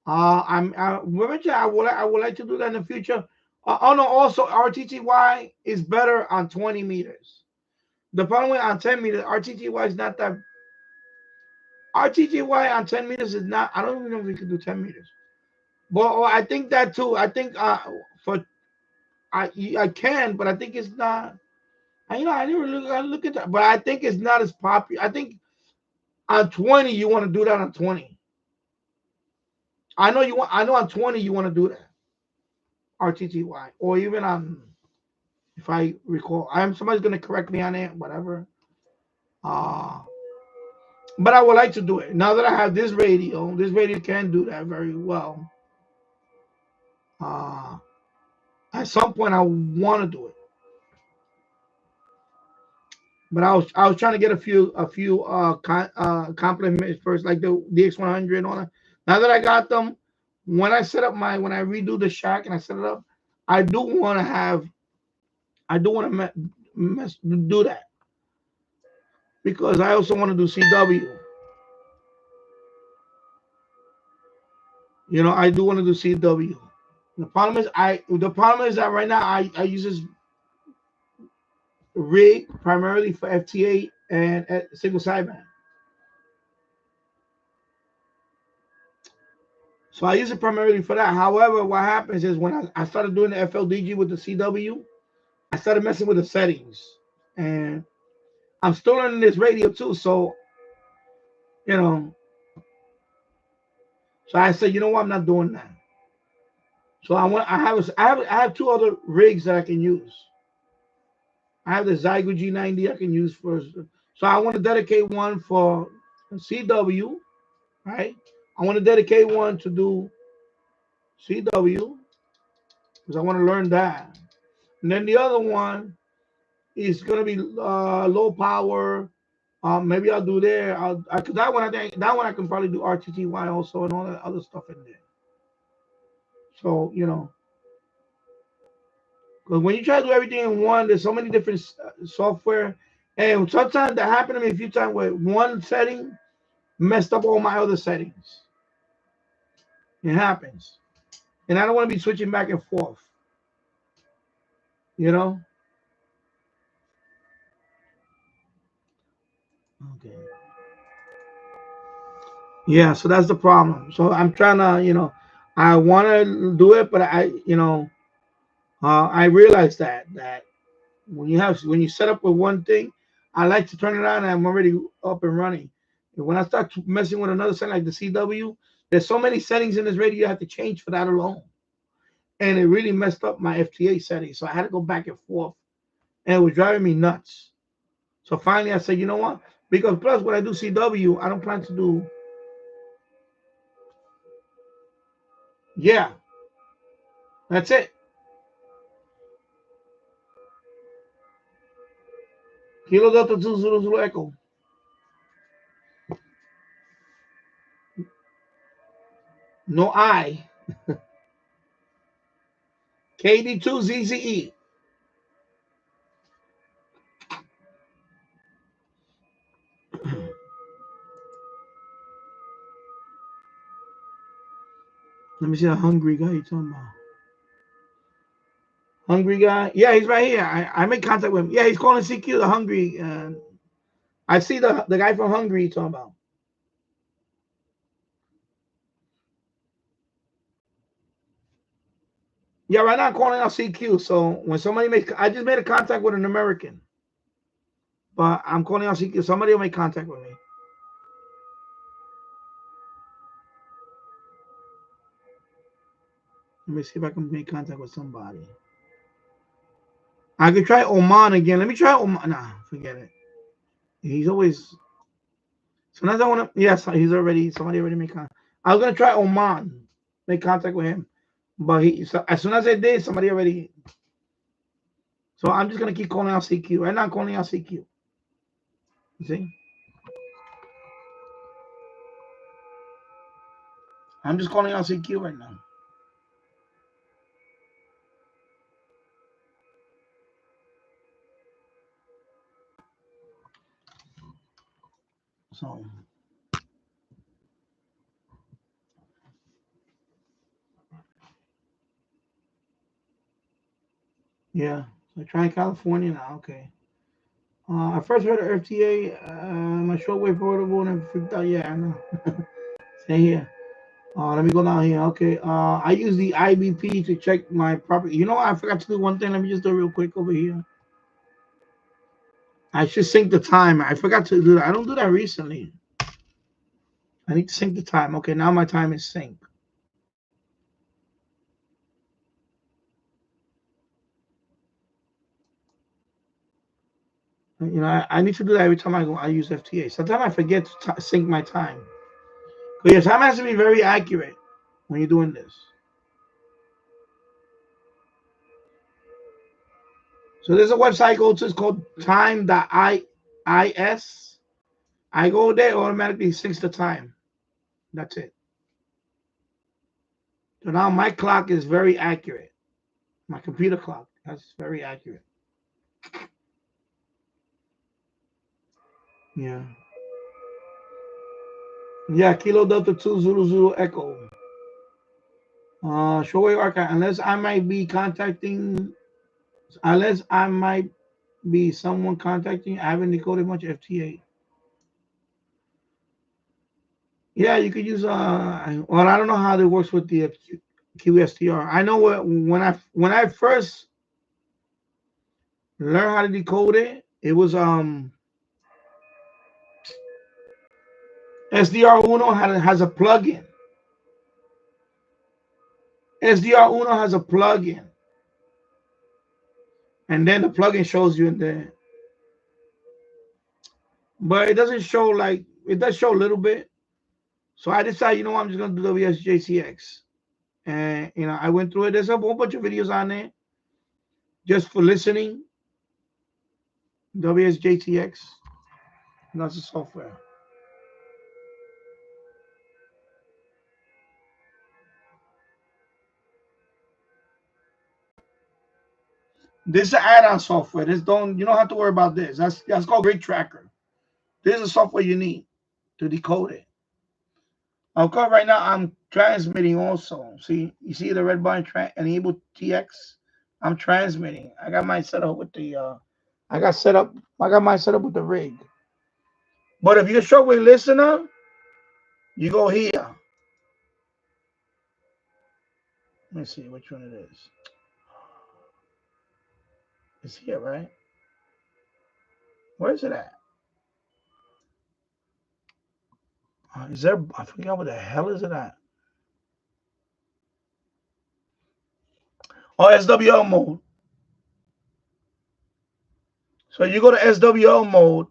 I would like to do that in the future. No, also RTTY is better on 20 meters. The problem with on 10 meters, RTTY is not that. RTTY on 10 meters is not. I don't even know if we could do 10 meters. Well, I think that too. I think I can, but I think it's not. I never look at that, but I think it's not as popular. I think on 20 you want to do that on 20. I know on 20 you want to do that. RTTY or even on, if I recall, somebody's gonna correct me on it, whatever. But I would like to do it now that I have this radio. This radio can do that very well. At some point I want to do it. But I was trying to get a few compliments first, like the DX100 and all that. Now that I got them, when I redo the shack and I set it up, I do want to do that because I also want to do CW. I do want to do CW. The problem is that right now I use this rig primarily for FT8 and single sideband. So I use it primarily for that. However, what happens is when I started doing the FLDG with the CW, I started messing with the settings. And I'm still learning this radio too. So, you know, so I said, you know what, I'm not doing that. So I have two other rigs that I can use. I have the Zygo G90 I can use first. So I want to dedicate one for CW, right? I want to dedicate one to do CW because I want to learn that. And then the other one is gonna be low power. Maybe I'll do there. Cause that one I think that one I can probably do RTTY also and all that other stuff in there. So you know, because when you try to do everything in one, there's so many different software, and sometimes that happened to me a few times where one setting messed up all my other settings. It happens, and I don't want to be switching back and forth. You know. Okay. Yeah, so that's the problem. So I'm trying to, I want to do it, but I realize that when you set up with one thing, I like to turn it on and I'm already up and running. And when I start messing with another setting like the CW, there's so many settings in this radio you have to change for that alone, and it really messed up my FTA settings. So I had to go back and forth, and it was driving me nuts. So finally, I said, you know what? Because plus when I do CW, I don't plan to do. Yeah, that's it. Kilo Delta 2 Zulu Zulu Echo. No I. KD2 ZZE. Let me see a hungry guy you talking about. Hungry guy? Yeah, he's right here. I made contact with him. Yeah, he's calling CQ, the hungry. I see the guy from Hungary you talking about. Yeah, right now I'm calling out CQ. So when somebody makes, I just made a contact with an American, but I'm calling out CQ. Somebody will make contact with me. Let me see if I can make contact with somebody. I could try Oman again. Let me try Oman. Nah, forget it. He's always. Sometimes I want to. Yes, somebody already made contact. I was gonna try Oman, make contact with him, but as soon as I did, somebody already. So I'm just gonna keep calling out CQ. Right now, I'm calling out CQ. You see, I'm just calling out CQ right now. So yeah, so trying California now. Okay. I first heard of FTA, my shortwave portable, and I freaked out. Yeah, I know. Stay here. Let me go down here. Okay. I use the IBP to check my property. You know what? I forgot to do one thing. Let me just do it real quick over here. I should sync the time. I forgot to do that. I don't do that recently. I need to sync the time. Okay, now my time is synced. I need to do that every time I use FTA. Sometimes I forget to sync my time. But your time has to be very accurate when you're doing this. So there's a website I go to. It's called time.is. I go there, automatically syncs the time. That's it. So now my clock is very accurate. My computer clock, that's very accurate. Yeah. Yeah, Kilo Delta 2 Zulu Zulu Echo. Shortwave archive. Unless I might be someone contacting, I haven't decoded much FTA. Yeah, you could use well, I don't know how it works with the QSTR. I know when I first learned how to decode it, it was SDR Uno has a plugin. SDR Uno has a plugin, and then the plugin shows you in there, but it doesn't show like it does show a little bit. So I decided, you know what, I'm just gonna do WSJCX, and I went through it. There's a whole bunch of videos on there just for listening. WSJTX, that's the software. This is an add-on software. This don't you don't have to worry about this. That's called Great Tracker. This is a software you need to decode it. Of course, right now I'm transmitting also. See, you see the red button enable TX. I'm transmitting. I got mine set up with the I got mine set up with the rig. But if you're a shortwave listener, you go here. Let me see which one it is. It's here, right? Where is it at? Is there? I forgot what the hell is it at. Oh, SWL mode. So you go to SWL mode,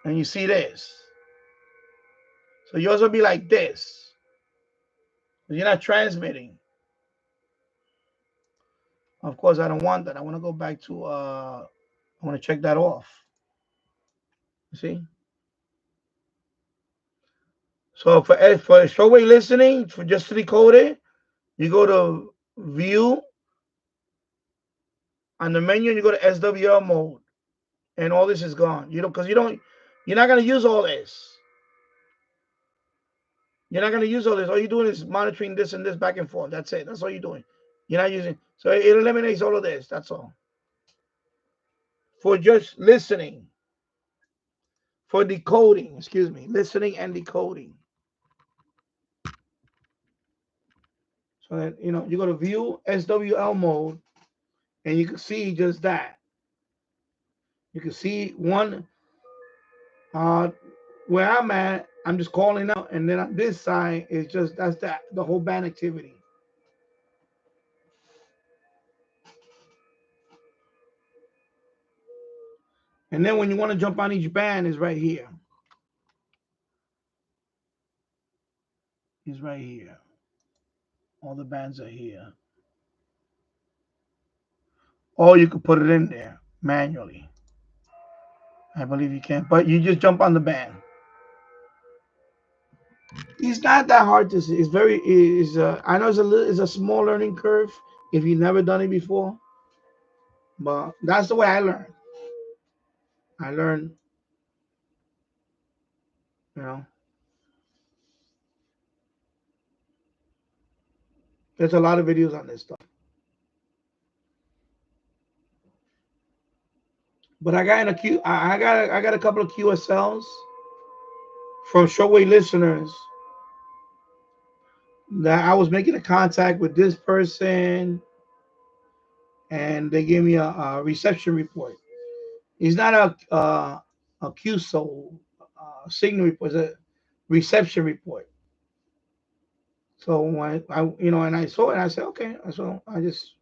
and you see this. So yours will be like this. You're not transmitting. Of course, I don't want that. I want to go back to I want to check that off. You see? So for shortwave listening, for just to decode it, you go to view on the menu, and you go to SWL mode, and all this is gone. You don't because you're not gonna use all this. You're not gonna use all this. All you're doing is monitoring this and this back and forth. That's it. That's all you're doing. You're not using. So it eliminates all of this. That's all. For just listening. For decoding, excuse me, listening and decoding. So that you go to view SWL mode, and you can see just that. You can see one where I'm at. I'm just calling out, and then on this side is just that's the whole band activity. And then when you want to jump on each band is right here. Is right here. All the bands are here. Or you could put it in there manually. I believe you can, but you just jump on the band. It's not that hard to see. It's very is I know it's a small learning curve if you've never done it before, but that's the way I learned. I learned, you know, there's a lot of videos on this stuff. But I got in a Q. I got a couple of QSLs from shortwave listeners that I was making a contact with this person, and they gave me a reception report. It's not a QSO signal report. It's a reception report. So when and I saw it, and I said, okay. So I just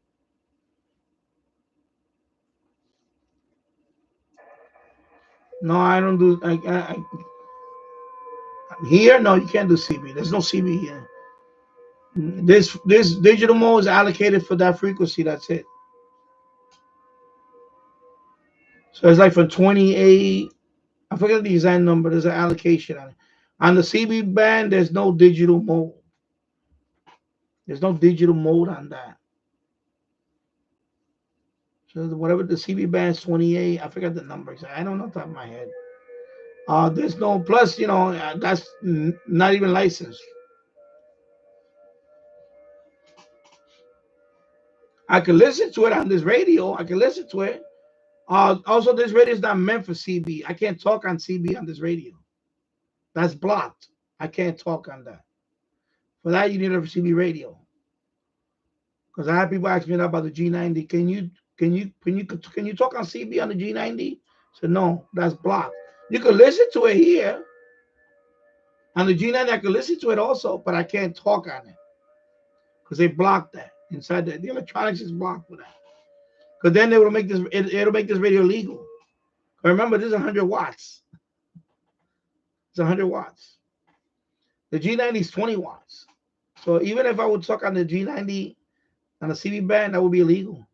no, I don't do. Here, no, you can't do CB. There's no CB here. This digital mode is allocated for that frequency. That's it. So it's like for 28. I forget the exact number. There's an allocation on it. On the CB band, there's no digital mode. There's no digital mode on that. So whatever the CB band's 28, I forgot the numbers. I don't know off the top of my head. There's no plus. That's not even licensed. I can listen to it on this radio. I can listen to it. Also, this radio is not meant for CB. I can't talk on CB on this radio. That's blocked. I can't talk on that. For that, you need a CB radio. Because I have people ask me about the G90. Can you talk on CB on the G90? So no, that's blocked. You can listen to it here on the G90. I can listen to it also, but I can't talk on it because they blocked that inside the electronics is blocked for that. Because then they will make this. It'll make this radio legal. Remember, this is 100 watts. It's 100 watts. The G90 is 20 watts. So even if I would talk on the G90 on a CB band, that would be illegal.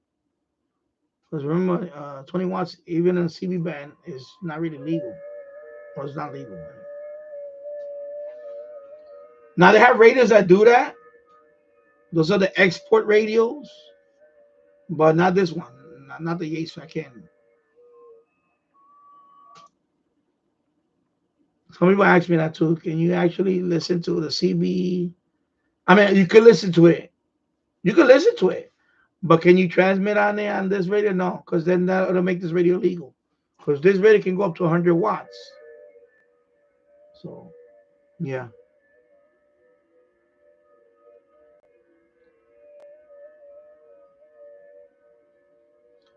Because remember, 20 watts, even in a CB band, is not really legal. Or it's not legal. Now they have radios that do that. Those are the export radios. But not this one. Not the Yates. I can't. Some people ask me that too. Can you actually listen to the CB? I mean, you can listen to it. You can listen to it. But can you transmit on there on this radio? No, because then that'll make this radio legal. Because this radio can go up to 100 watts. So, yeah.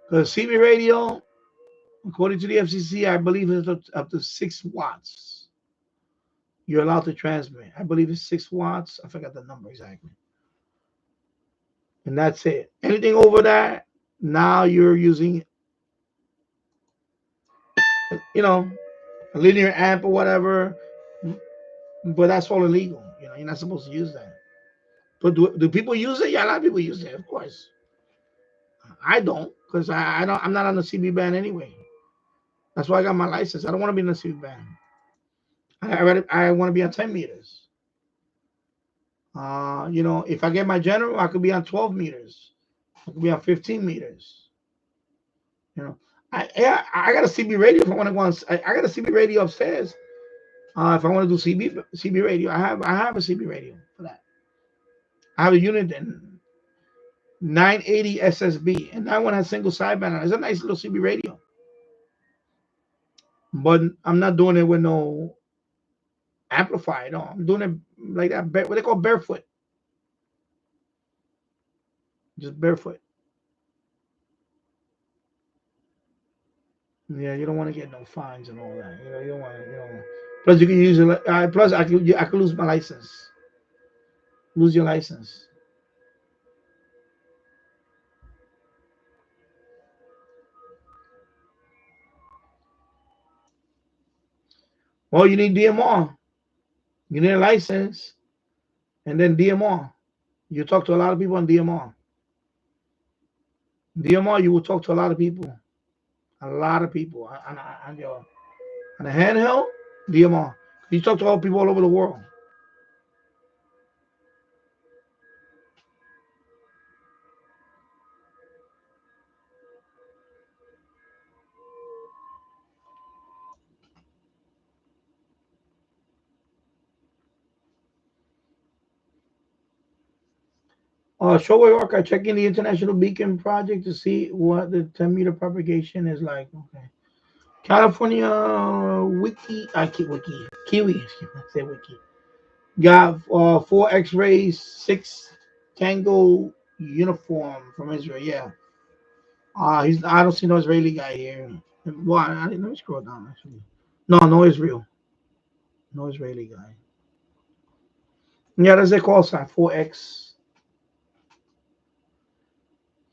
Because CB radio, according to the FCC, I believe it's up to 6 watts. You're allowed to transmit. I believe it's 6 watts. I forgot the number exactly. And that's it. Anything over that, now you're using, a linear amp or whatever. But that's all illegal. You're not supposed to use that. But do people use it? Yeah, a lot of people use it, of course. I don't, because I'm not on the CB band anyway. That's why I got my license. I don't want to be in the CB band. I want to be on 10 meters. If I get my general, I could be on 12 meters. I could be on 15 meters. I got a CB radio if I want to go on. I got a CB radio upstairs. If I want to do CB radio, I have a CB radio for that. I have a unit in 980 SSB, and that one has single sideband. It's a nice little CB radio. But I'm not doing it with no amplifier. No, I'm doing it like that. What they call barefoot. Just barefoot. Yeah, you don't want to get no fines and all that. You don't want to. Plus, you can use it. Plus, I could lose my license. Lose your license. Well, you need DMR. You need a license, and then DMR. You talk to a lot of people on DMR. DMR, you will talk to a lot of people. A lot of people on a handheld DMR. You talk to all people all over the world. Shortwave archive, checking the International Beacon Project to see what the 10-meter propagation is like. Okay. California Kiwi, I say wiki. Got 4 X-rays, 6 Tango uniform from Israel. Yeah. I don't see no Israeli guy here. Well, let me scroll down actually. No Israel. No Israeli guy. Yeah, that's a call sign, 4X.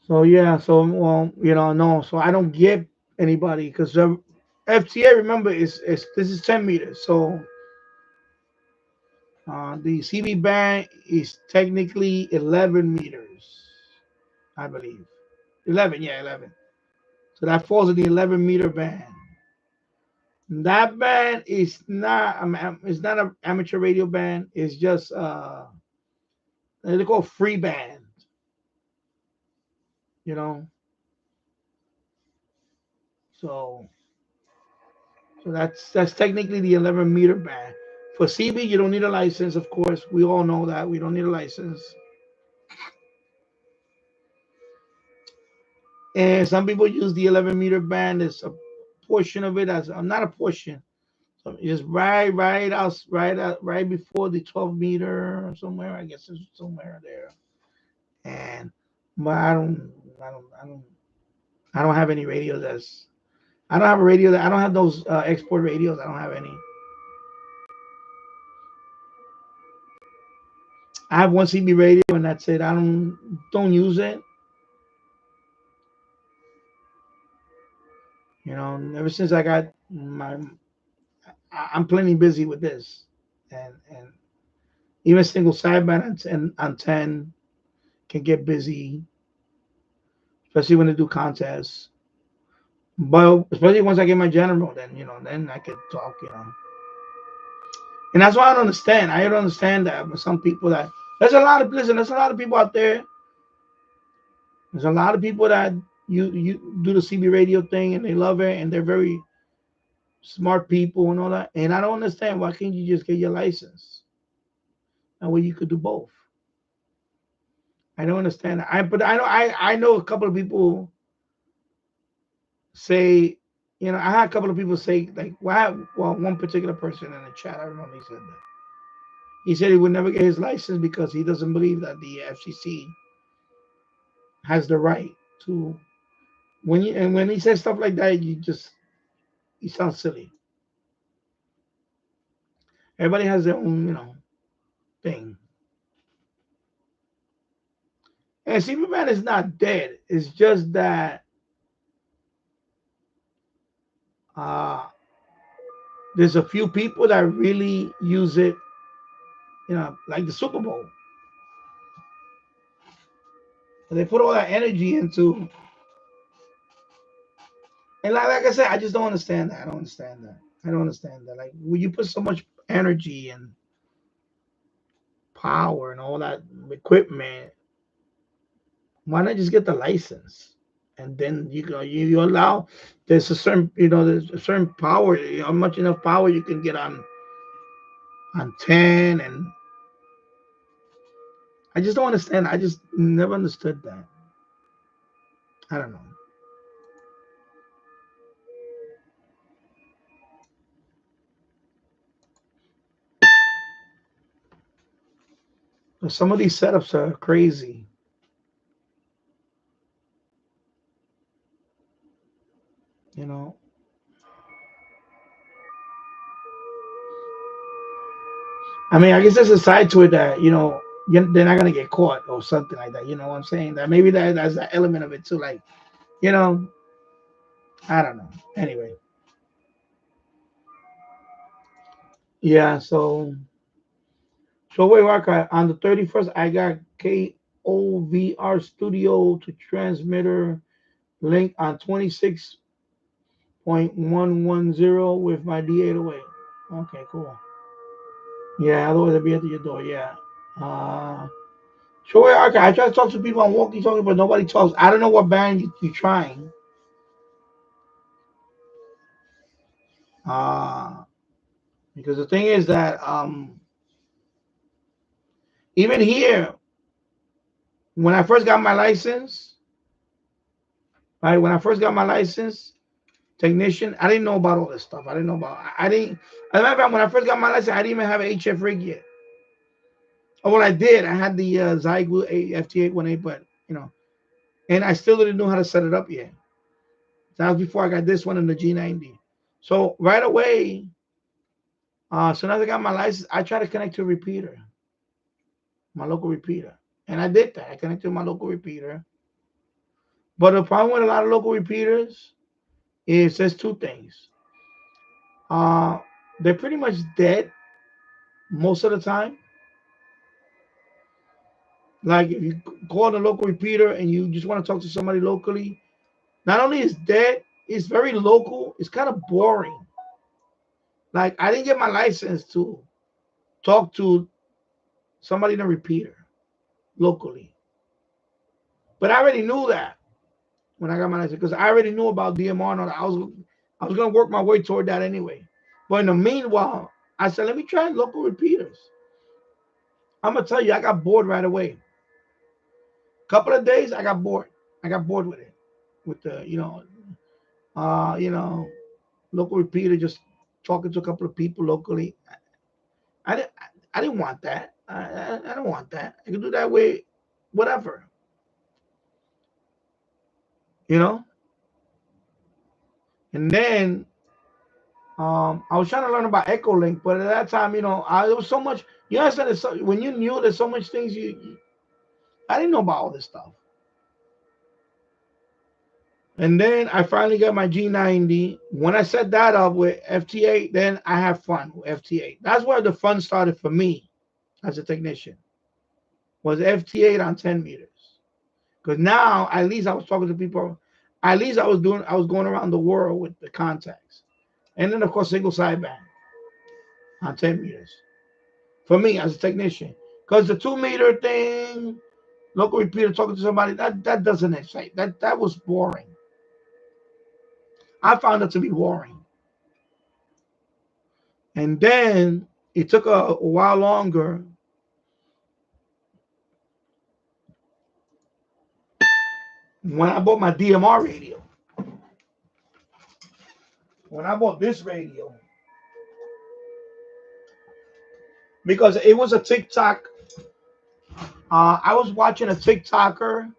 So yeah, no. So I don't get anybody because the FTA, remember, is this is 10 meters. So the CB band is technically 11 meters, I believe. 11, yeah, 11. So that falls in the 11-meter band. That band is not it's not an amateur radio band. It's just they call free band. So that's technically the 11-meter band. For CB, you don't need a license, of course. We all know that. We don't need a license. And some people use the 11-meter band as a portion of it, as not a portion. So just right before the 12 meter or somewhere. I guess it's somewhere there. And but I don't, I don't, I don't have any radios. I don't have a radio that I don't have those export radios. I don't have any. I have one CB radio and that's it. I don't use it. You know, ever since I got my, I'm plenty busy with this, and even single sideband on 10 can get busy, especially when they do contests. But especially once I get my general, then then I could talk. And that's why I don't understand. I don't understand that. But some people that there's a lot of people out there. There's a lot of people that you do the CB radio thing and they love it and they're very smart people and all that. And I don't understand why can't you just get your license? That way you could do both. I don't understand that. I know a couple of people say, I had a couple of people say like, well, one particular person in the chat, I remember he said that. He said he would never get his license because he doesn't believe that the FCC has the right to. When he says stuff like that, he sounds silly. Everybody has their own, thing. And Superman is not dead. It's just that uh, there's a few people that really use it, like the Super Bowl. They put all that energy into, and like I said, I just don't understand that. I don't understand that. I don't understand that. Like when you put so much energy and power and all that equipment, why not just get the license? And then you allow there's a certain there's a certain power, much enough power you can get on 10, and I just don't understand. I just never understood that. I don't know. But some of these setups are crazy. You know. I mean, I guess there's a side to it that they're not gonna get caught or something like that. You know what I'm saying? That maybe that's that element of it too. Like, you know, I don't know. Anyway, yeah. So wait, Waka, on the 31st, I got KOVR studio to transmitter link on 26.110 with my D808. Okay, cool. Yeah, otherwise I'll be at your door. Yeah. Uh, so wait, okay. I try to talk to people on walkie-talkie, but nobody talks. I don't know what band you're trying. Uh, because the thing is that even here, when I first got my license, right? When I first got my license, technician, I didn't know about all this stuff. I didn't know about. I didn't. As a matter of fact, when I first got my license, I didn't even have an HF rig yet. Oh, well, I did. I had the Zygu FT818, but and I still didn't know how to set it up yet. That was before I got this one in the G90. So right away, soon as I got my license, I tried to connect to a repeater, my local repeater, and I did that. I connected to my local repeater. But the problem with a lot of local repeaters is there's two things. Uh, they're pretty much dead most of the time. Like if you call the local repeater and you just want to talk to somebody locally, not only is dead, it's very local. It's kind of boring. Like I didn't get my license to talk to somebody in a repeater locally, but I already knew that when I got my license because I already knew about DMR and all that. I was gonna work my way toward that anyway. But in the meanwhile, I said, let me try local repeaters. I'm gonna tell you, I got bored right away. Couple of days, I got bored. I got bored with it, with the local repeater just talking to a couple of people locally. I didn't I didn't want that. I don't want that. I can do that way, whatever, you know. And then I was trying to learn about Echolink, but at that time, there was so much. You understand? When you knew there's so much things I didn't know about all this stuff. And then I finally got my G90. When I set that up with FT8, then I have fun with FT8. That's where the fun started for me as a technician. Was FT8 on 10 meters. Because now at least I was talking to people. At least I was going around the world with the contacts. And then of course single sideband on 10 meters. For me as a technician. Because the 2 meter thing, local repeater talking to somebody, that doesn't excite. That was boring. I found it to be boring. And then it took a while longer. When I bought my DMR radio. When I bought this radio. Because it was a TikTok. I was watching a TikToker.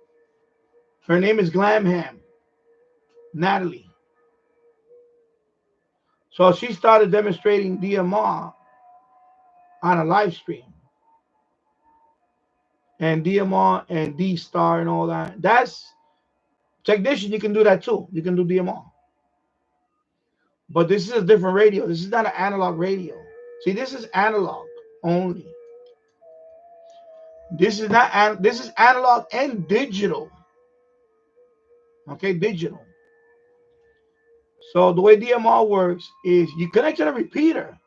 Her name is Glamham. Natalie. So she started demonstrating DMR on a live stream. And DMR and D-Star and all that. That's technician, you can do that too. You can do DMR. But this is a different radio. This is not an analog radio. See, this is analog only. This is not. This is analog and digital. Okay, digital. So the way DMR works is you connect to the repeater.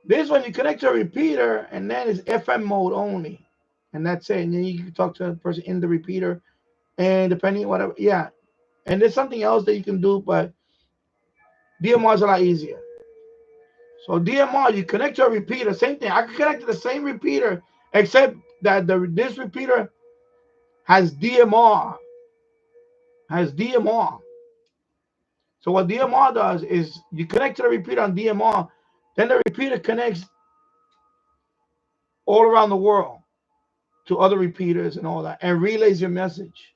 This one you connect to a repeater, and then it's FM mode only, and that's it. And then you can talk to the person in the repeater, and depending whatever, yeah. And there's something else that you can do, but DMR is a lot easier. So DMR, you connect to a repeater, same thing. I can connect to the same repeater, except that this repeater has DMR. So what DMR does is you connect to the repeater on DMR, then the repeater connects all around the world to other repeaters and all that, and relays your message.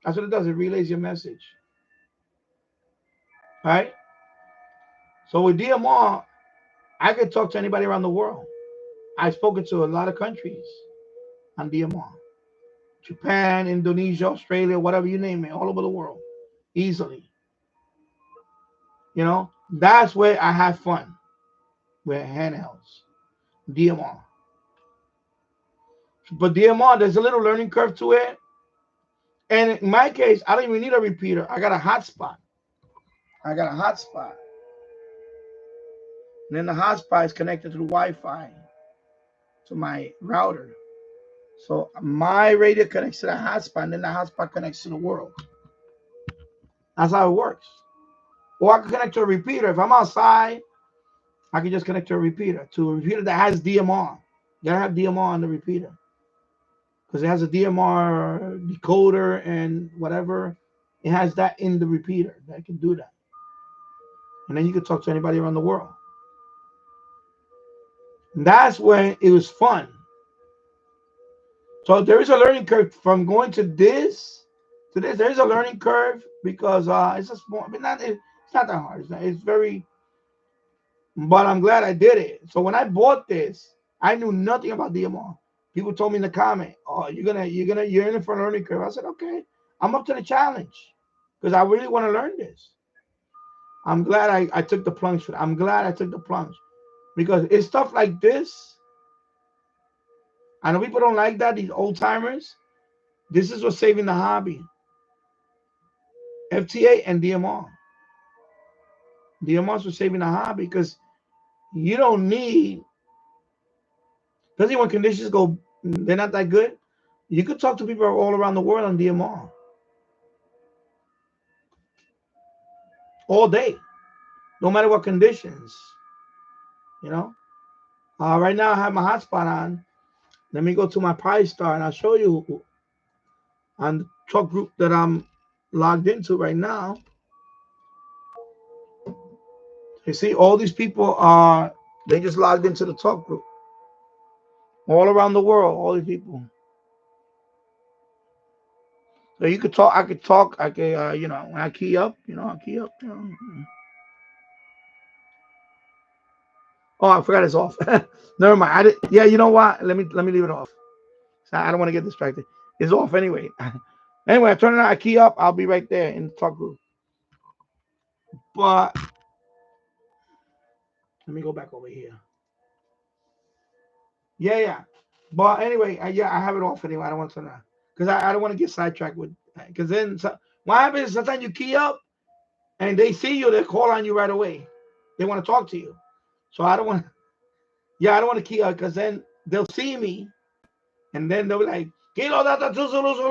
That's what it does. It relays your message. Right? So with DMR, I could talk to anybody around the world. I've spoken to a lot of countries on DMR. Japan, Indonesia, Australia, whatever you name it, all over the world. Easily. That's where I have fun with handhelds. DMR. But DMR, there's a little learning curve to it. And in my case, I don't even need a repeater. I got a hotspot. And then the hotspot is connected to the Wi-Fi, to my router. So my radio connects to the hotspot, and then the hotspot connects to the world. That's how it works. Or I can connect to a repeater. If I'm outside, I can just connect to a repeater that has DMR. You gotta have DMR on the repeater. Because it has a DMR decoder and whatever. It has that in the repeater that can do that. And then you can talk to anybody around the world. And that's when it was fun. So there is a learning curve from going to this to this. There is a learning curve because it's a small, but it's not that hard. It's very, but I'm glad I did it. So when I bought this, I knew nothing about DMR. People told me in the comment, "Oh, you're in it for a learning curve." I said, "Okay, I'm up to the challenge because I really want to learn this." I'm glad I took the plunge for it. I'm glad I took the plunge because it's stuff like this. I know people don't like that, these old timers. This is what's saving the hobby. FTA and DMR. DMR's what's saving the hobby because you don't need, especially when conditions go, they're not that good. You could talk to people all around the world on DMR. All day. No matter what conditions. Right now I have my hotspot on. Let me go to my Pi Star and I'll show you on the truck group that I'm logged into right now. You see, all these people are they just logged into the talk group all around the world. All these people. So you could talk. I could talk. I could, when I key up, I key up. Oh, I forgot it's off. Never mind. I did. Yeah, you know what? Let me leave it off. So I don't want to get distracted. It's off anyway. Anyway, I turn it on. I key up. I'll be right there in the talk group. But let me go back over here. Yeah. But anyway, I have it off anyway. I don't want to turn it on because I don't want to get sidetracked with. Because then what happens is sometimes you key up and they see you, they call on you right away. They want to talk to you. So I don't want. I don't want to key up because then they'll see me and then they'll be like, Kilo data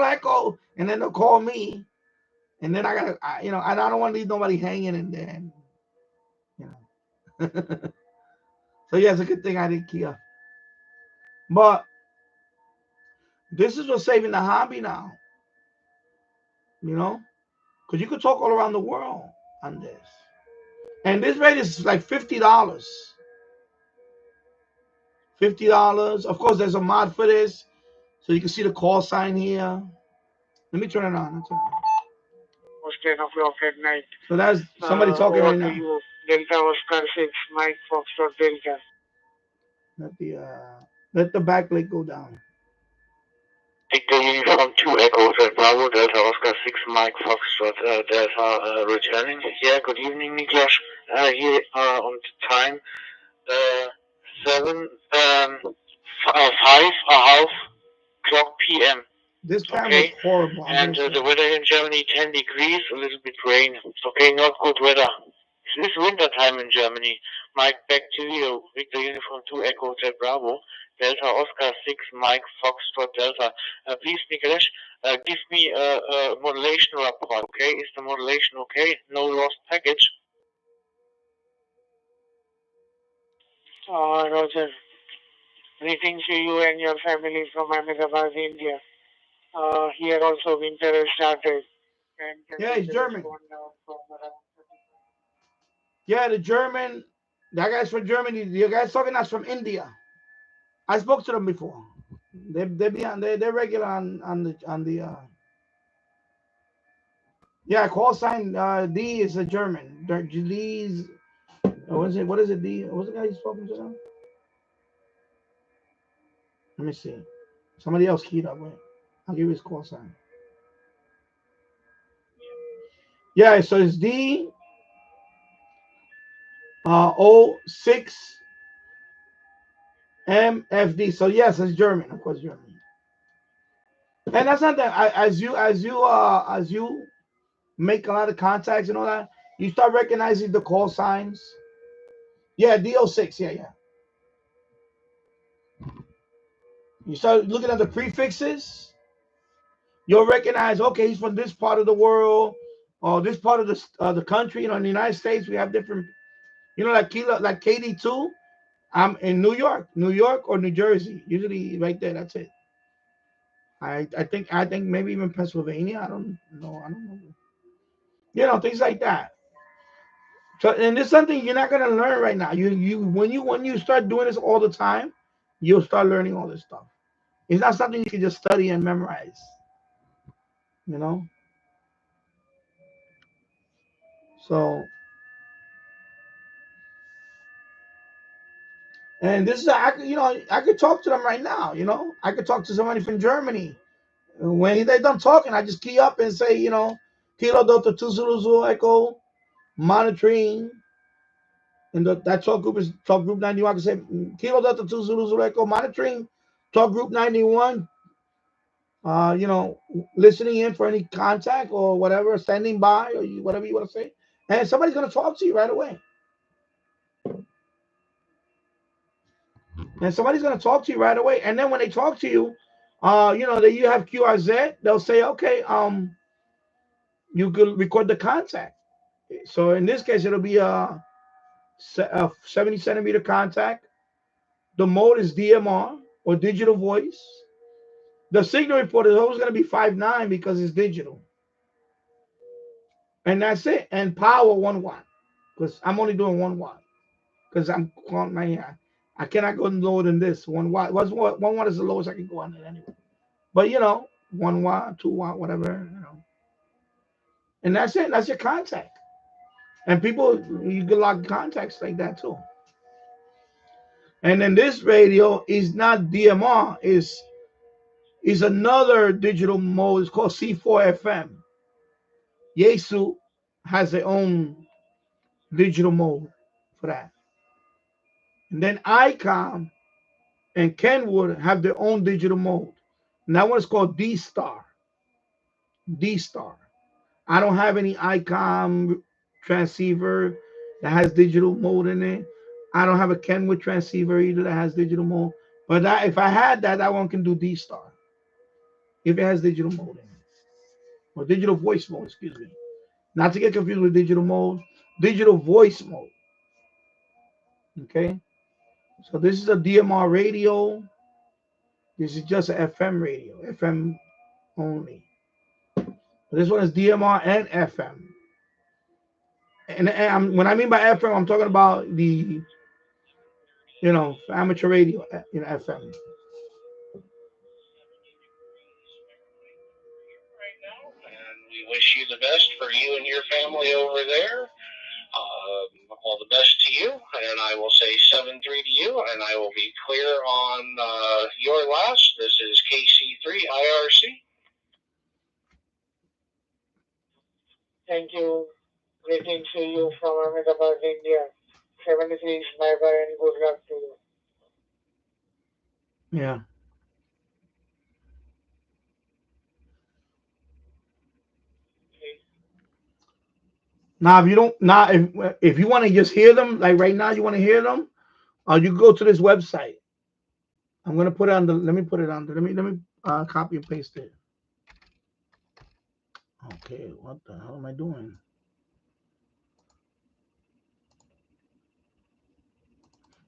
echo, and then they'll call me, and then and I don't want to leave nobody hanging in there, So yeah, it's a good thing I didn't key up. But this is what's saving the hobby now, because you could talk all around the world on this, and this rate is like $50. $50. Of course, there's a mod for this, so you can see the call sign here. Let me turn it on. Ten o'clock at night. So that's somebody talking right now. You, Delta Oscar 6, Mike Foxtrot Delta. Let the backlight go down. Victor Uniform 2 Echo Hotel Bravo, Delta Oscar 6, Mike Foxtrot Delta returning. Yeah, good evening, Niklas. Here on the time, 5:30 p.m. This time was horrible. And the weather in Germany, 10 degrees, a little bit rain. Okay, not good weather. It's winter time in Germany. Mike, back to you. Victor Uniform 2 Echo Hotel Bravo, Delta Oscar 6, Mike Foxtrot Delta. Please, Nicholas, give me a modulation report, okay? Is the modulation okay? No lost package? Roger. Greetings to you and your family from Ahmedabad, India. Here also winter has started. Yeah, it's German. Yeah, the German. That guy's from Germany. The guy's talking that's from India. I spoke to them before. They're regular on the. Yeah, call sign D is a German. D's. What is it? What is it? D. What's the guy he's spoken to? Let me see. Somebody else keyed up. Wait. I'll give you his call sign. Yeah, so it's D. 06 MFD. So yes, it's German, of course, German. And that's not that. As you make a lot of contacts and all that, you start recognizing the call signs. Yeah, D06. Yeah. You start looking at the prefixes. You'll recognize, okay, he's from this part of the world or this part of the country. In the United States, we have different. Like KD2. I'm in New York or New Jersey. Usually, right there. That's it. I think maybe even Pennsylvania. I don't know. Things like that. So, and it's something you're not gonna learn right now. When you start doing this all the time, you'll start learning all this stuff. It's not something you can just study and memorize. So, and this is I could talk to them right now. I could talk to somebody from Germany. When they're done talking, I just key up and say, Kilo Delta 2 Zulu Echo monitoring. And that talk group is talk group 91. I can say Kilo Delta 2 Zulu Echo monitoring. Talk group 91. Listening in for any contact or whatever, standing by or whatever you want to say. And somebody's going to talk to you right away. And then when they talk to you, that you have QRZ, they'll say, okay, you could record the contact. So in this case, it'll be a 70 centimeter contact. The mode is DMR or digital voice. The signal report is always going to be 5.9 because it's digital. And that's it. And power 1 watt. because I'm only doing 1 watt. Because I'm calling my I cannot go lower than this 1 watt. 1 watt is the lowest I can go on it anyway. But 1 watt, 2 watt, whatever. And that's it. That's your contact. And people, you get a lot of contacts like that too. And then this radio is not DMR, is another digital mode. It's called C4 FM. Yesu has their own digital mode for that. And then ICOM and Kenwood have their own digital mode. And that one is called D-Star. D-Star. I don't have any ICOM transceiver that has digital mode in it. I don't have a Kenwood transceiver either that has digital mode. But if I had that, that one can do D-Star. If it has digital mode in it. Or digital voice mode, excuse me. Not to get confused with digital mode. Digital voice mode. Okay? So this is a DMR radio. This is just an FM radio. FM only. This one is DMR and FM. And when I mean by FM, I'm talking about the, amateur radio, FM. And we wish you the best for you and your family over there. All the best to you, and I will say 7-3 to you, and I will be clear on your last. This is KC3 IRC. Thank you. Greetings to you from Ahmedabad, India. 73 bye-bye and good luck to you. Yeah. Now, if you want to just hear them, like right now, you want to hear them, you go to this website. I'm gonna put it on the. Let me put it on. Let me copy and paste it. Okay, what the hell am I doing?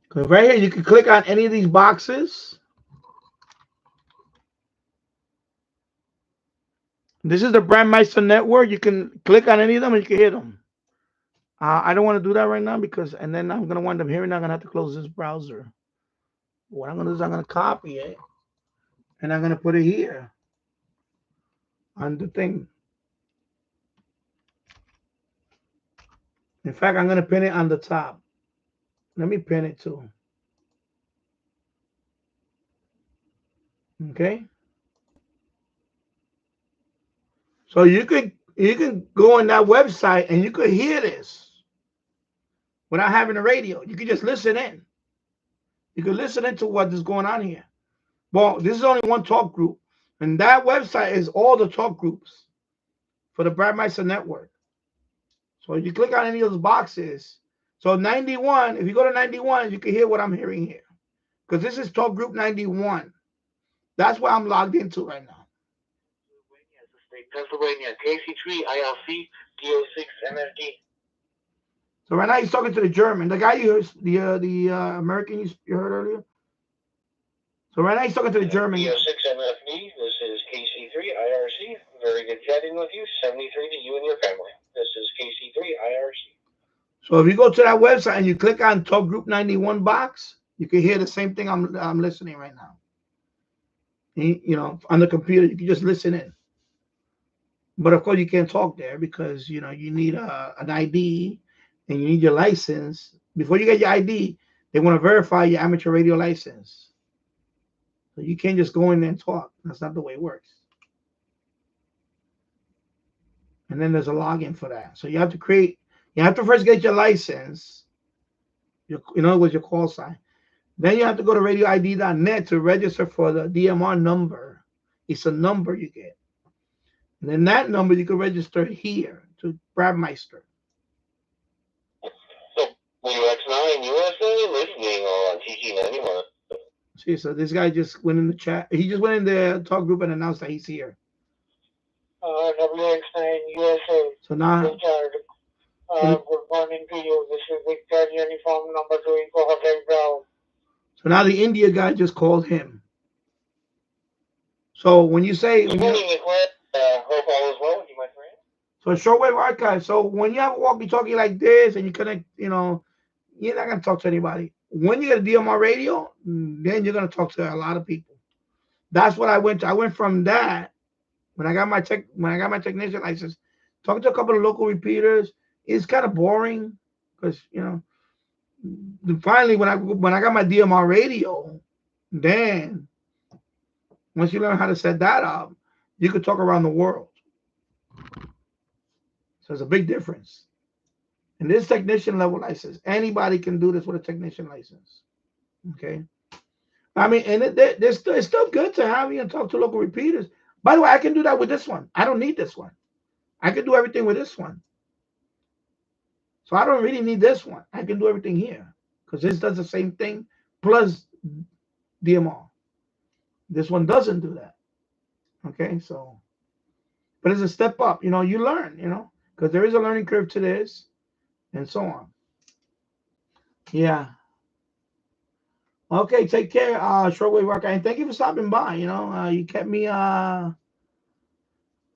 Because right here, you can click on any of these boxes. This is the Brandmeister Network. You can click on any of them and you can hear them. I don't want to do that right now and then I'm going to wind up hearing. I'm going to have to close this browser. What I'm going to do is I'm going to copy it and I'm going to put it here on the thing. In fact, I'm going to pin it on the top. Let me pin it too. Okay. So you can go on that website and you could hear this without having a radio. You can just listen in. You can listen into what is going on here. Well, this is only one talk group, and that website is all the talk groups for the Brandmeister Network. So if you click on any of those boxes, so 91, if you go to 91, you can hear what I'm hearing here. Because this is talk group 91. That's what I'm logged into right now. Pennsylvania, KC3, ILC, DO6, MFD. So right now he's talking to the German, the guy the American you heard earlier. So right now he's talking to the German. DO6, MFD. This is KC3, IRC. Very good chatting with you. 73 to you and your family. This is KC3, IRC. So if you go to that website and you click on Talk Group 91 box, you can hear the same thing I'm listening right now. On the computer, you can just listen in. But of course, you can't talk there because you need an ID and you need your license. Before you get your ID, they want to verify your amateur radio license. So you can't just go in there and talk. That's not the way it works. And then there's a login for that. So you have to first get your license, with your call sign. Then you have to go to radioid.net to register for the DMR number. It's a number you get. And then that number you can register here to Brandmeister. So, WX9 USA listening on TT91. See, so this guy just went in the chat. He just went in the talk group and announced that he's here. WX9 USA. So now, Richard, good morning to you. This is Victor Uniform number 2 Eco Hotel Brown. So now the India guy just called him. So when you say, Good morning, hope all is well with you, my friend. So shortwave archive. So when you have a walkie-talkie like this and you connect, you know, you're not gonna talk to anybody. When you get a DMR radio, then you're gonna talk to a lot of people. That's what I went to. I went from that when I got my technician license, talking to a couple of local repeaters. It's kind of boring because you know. Finally, when I got my DMR radio, then once you learn how to set that up, you could talk around the world. So it's a big difference. And this technician level license, anybody can do this with a technician license. Okay. I mean, and it's still good to have you and talk to local repeaters. By the way, I can do that with this one. I don't need this one. I can do everything with this one. So I don't really need this one. I can do everything here because this does the same thing plus DMR. This one doesn't do that. Okay. So, but it's a step up. You know, you learn, you know, because there is a learning curve to this and so on. Yeah. Okay, take care, Shortwave Rocker, and thank you for stopping by. You know, you kept me, you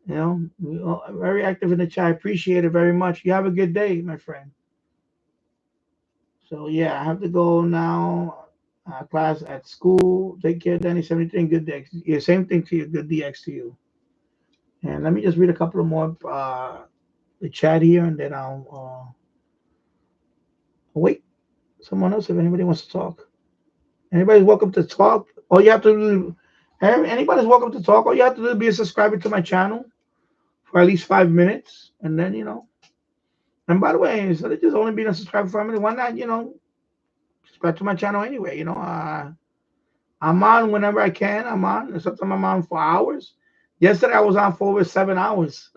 know, very active in the chat. I appreciate it very much. You have a good day, my friend. So yeah, I have to go now. Class at school. Take care, Danny. 73. Good DX. Yeah, same thing to you. Good DX to you. And let me just read a couple of more the chat here, and then I'll wait. Someone else, if anybody wants to talk. Anybody's welcome to talk. All you have to do, anybody's welcome to talk. All you have to do is be a subscriber to my channel for at least 5 minutes, and then you know. And by the way, instead of just only being a subscriber for 5 minutes, why not subscribe to my channel anyway? I'm on whenever I can. I'm on. And sometimes I'm on for hours. Yesterday I was on for over 7 hours.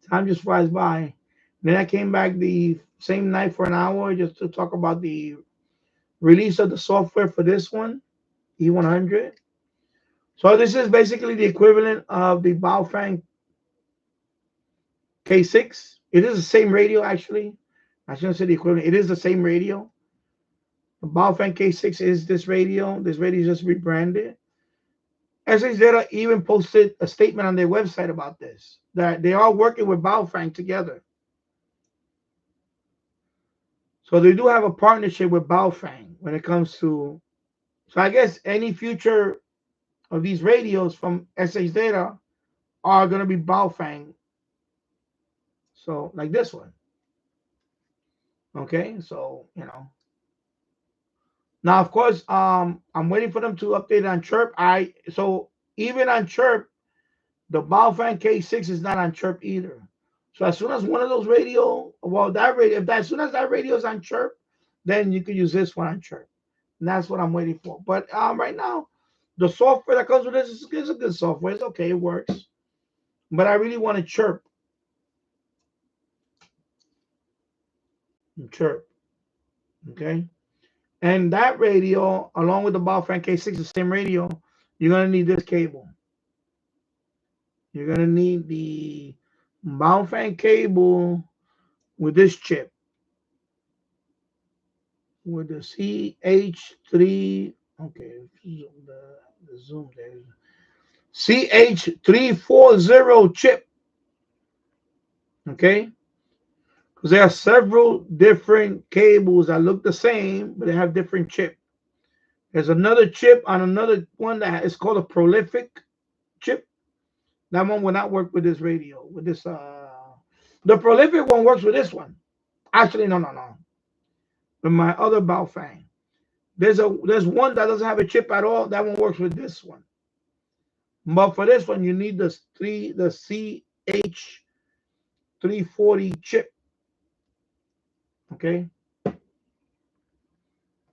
Time just flies by. Then I came back the same night for an hour just to talk about the release of the software for this one, E100. So this is basically the equivalent of the Baofeng K6. It is the same radio, actually. I shouldn't say the equivalent. It is the same radio. The Baofeng K6 is this radio. This radio is just rebranded. SH Data even posted a statement on their website about this, that they are working with Baofeng together. So they do have a partnership with Baofeng when it comes to. So I guess any future of these radios from SH Data are going to be Baofeng. So like this one. Okay, so now of course I'm waiting for them to update on Chirp. So even on Chirp, the Baofeng K6 is not on Chirp either. So as soon as one of those as soon as that radio is on Chirp, then you can use this one on Chirp. And that's what I'm waiting for. But right now, the software that comes with this is a good software. It's okay, it works. But I really want to Chirp. Chirp. Okay. And that radio, along with the Baofeng K6, the same radio, you're going to need this cable. You're going to need the Baofeng cable with this chip. With the CH3, okay, the zoom there. CH340 chip. Okay. Because there are several different cables that look the same, but they have different chip. There's another chip on another one that is called a prolific chip. That one will not work with this radio. With this, the prolific one works with this one. Actually, no. With my other Baofeng, there's one that doesn't have a chip at all. That one works with this one. But for this one, you need the CH340 chip. Okay.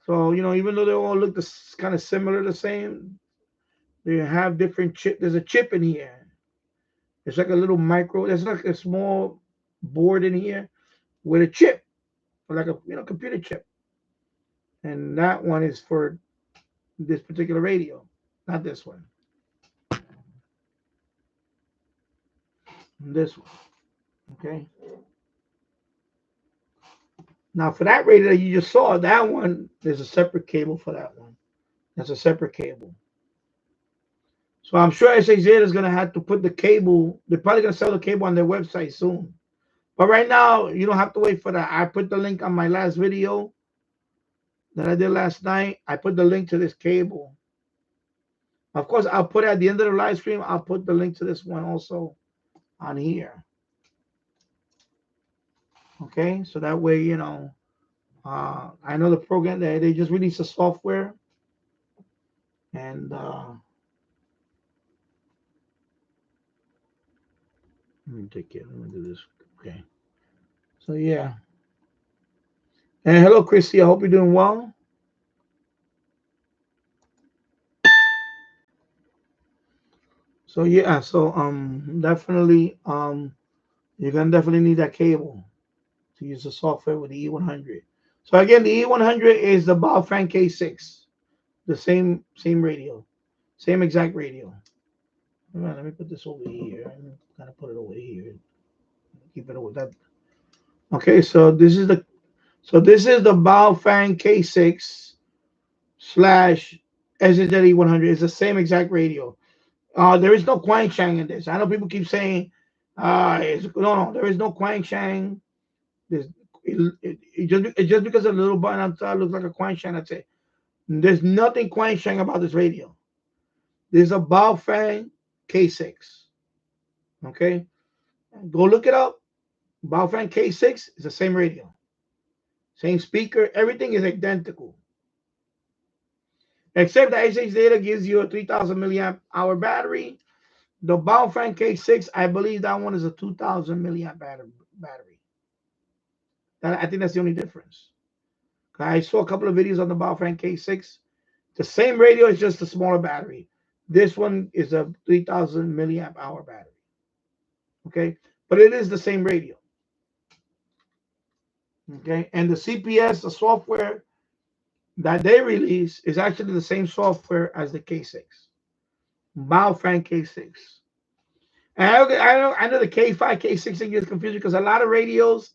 So even though they all look kind of similar, the same, they have different chip. There's a chip in here. It's like a little micro. There's like a small board in here with a chip, like a computer chip. And that one is for this particular radio, not this one. This one. Okay. Now for that radio that you just saw, that one, there's a separate cable for that one. That's a separate cable. So I'm sure SHZ is gonna have to put the cable. They're probably gonna sell the cable on their website soon. But right now, you don't have to wait for that. I put the link on my last video that I did last night. I put the link to this cable. Of course, I'll put it at the end of the live stream. I'll put the link to this one also on here. Okay, so that way, you know, I know the program that they just released the software, and let me take it. Let me do this. Okay, so yeah, and hello, Chrissy. I hope you're doing well. So yeah, so definitely you're gonna definitely need that cable to use the software with the E100. So again, the E100 is the Baofeng K6, the same radio, same exact radio. All right, let me put this over here. I'm gonna put it over here. Keep it over that. Okay, so this is the Baofeng K6 slash SHZ 100. It's the same exact radio. There is no Quang Shang in this. I know people keep saying, no, there is no Quang Shang. There's just because a little button on top looks like a Quang Shang. That's it. There's nothing Quang Shang about this radio. There's a Baofeng K6. Okay, go look it up. Baofeng K6 is the same radio, same speaker. Everything is identical, except that HH Data gives you a 3,000 milliamp hour battery. The Baofeng K6, I believe that one is a 2,000 milliamp battery. I think that's the only difference. I saw a couple of videos on the Baofeng K6. The same radio is just a smaller battery. This one is a 3,000 milliamp hour battery. Okay, but it is the same radio. Okay, and the CPS, the software that they release, is actually the same software as the K6, Baofeng K6. And I know the K5, K6 gets confused because a lot of radios,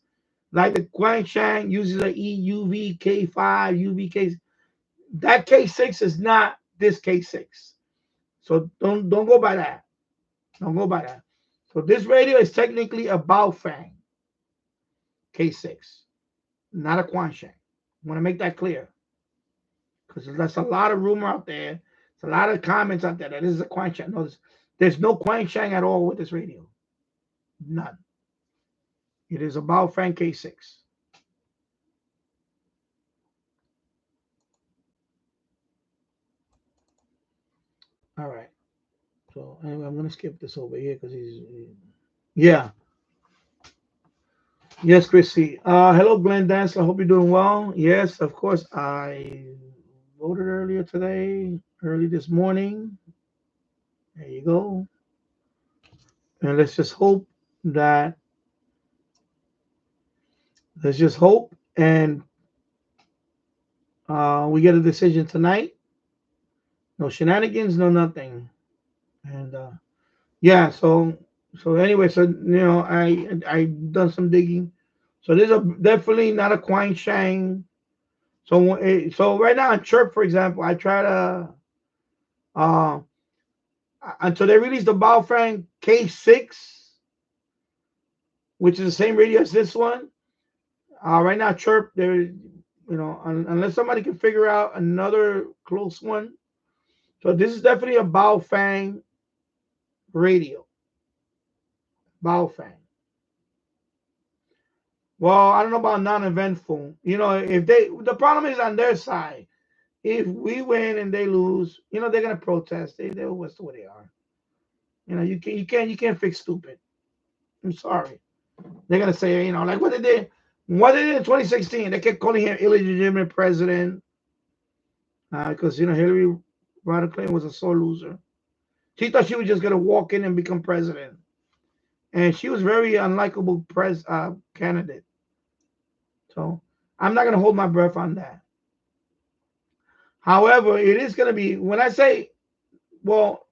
like the Quanshang, uses a EUV K5, UV That K6 is not this K6. So don't go by that. Don't go by that. So this radio is technically a Baofeng K6, not a Quanshang. I want to make that clear because there's a lot of rumor out there. There's a lot of comments out there that this is a Quanshang. No, there's no Quanshang at all with this radio. None. It is a Baofeng K6. All right. So anyway, I'm going to skip this over here because yeah. Yes, Chrissy. Hello, Glenn Dance. I hope you're doing well. Yes, of course. I voted earlier today, early this morning. There you go. And let's just hope and we get a decision tonight. No shenanigans, no nothing. And yeah, so anyway, so I done some digging. So there's definitely not a Quang Shang. So right now on Chirp, for example, I try to until they release the Baofeng K6, which is the same radio as this one. Right now, Chirp, unless somebody can figure out another close one. So this is definitely a Baofeng radio. Baofeng. Well, I don't know about non-eventful. If the problem is on their side. If we win and they lose, they're gonna protest. They're what's the way they are. You can't fix stupid. I'm sorry. They're gonna say, like what they did in 2016. They kept calling him illegitimate president because Hillary Rodham Clinton was a sore loser. She thought she was just gonna walk in and become president, and she was very unlikable candidate. So I'm not gonna hold my breath on that. However, it is gonna be when I say, well,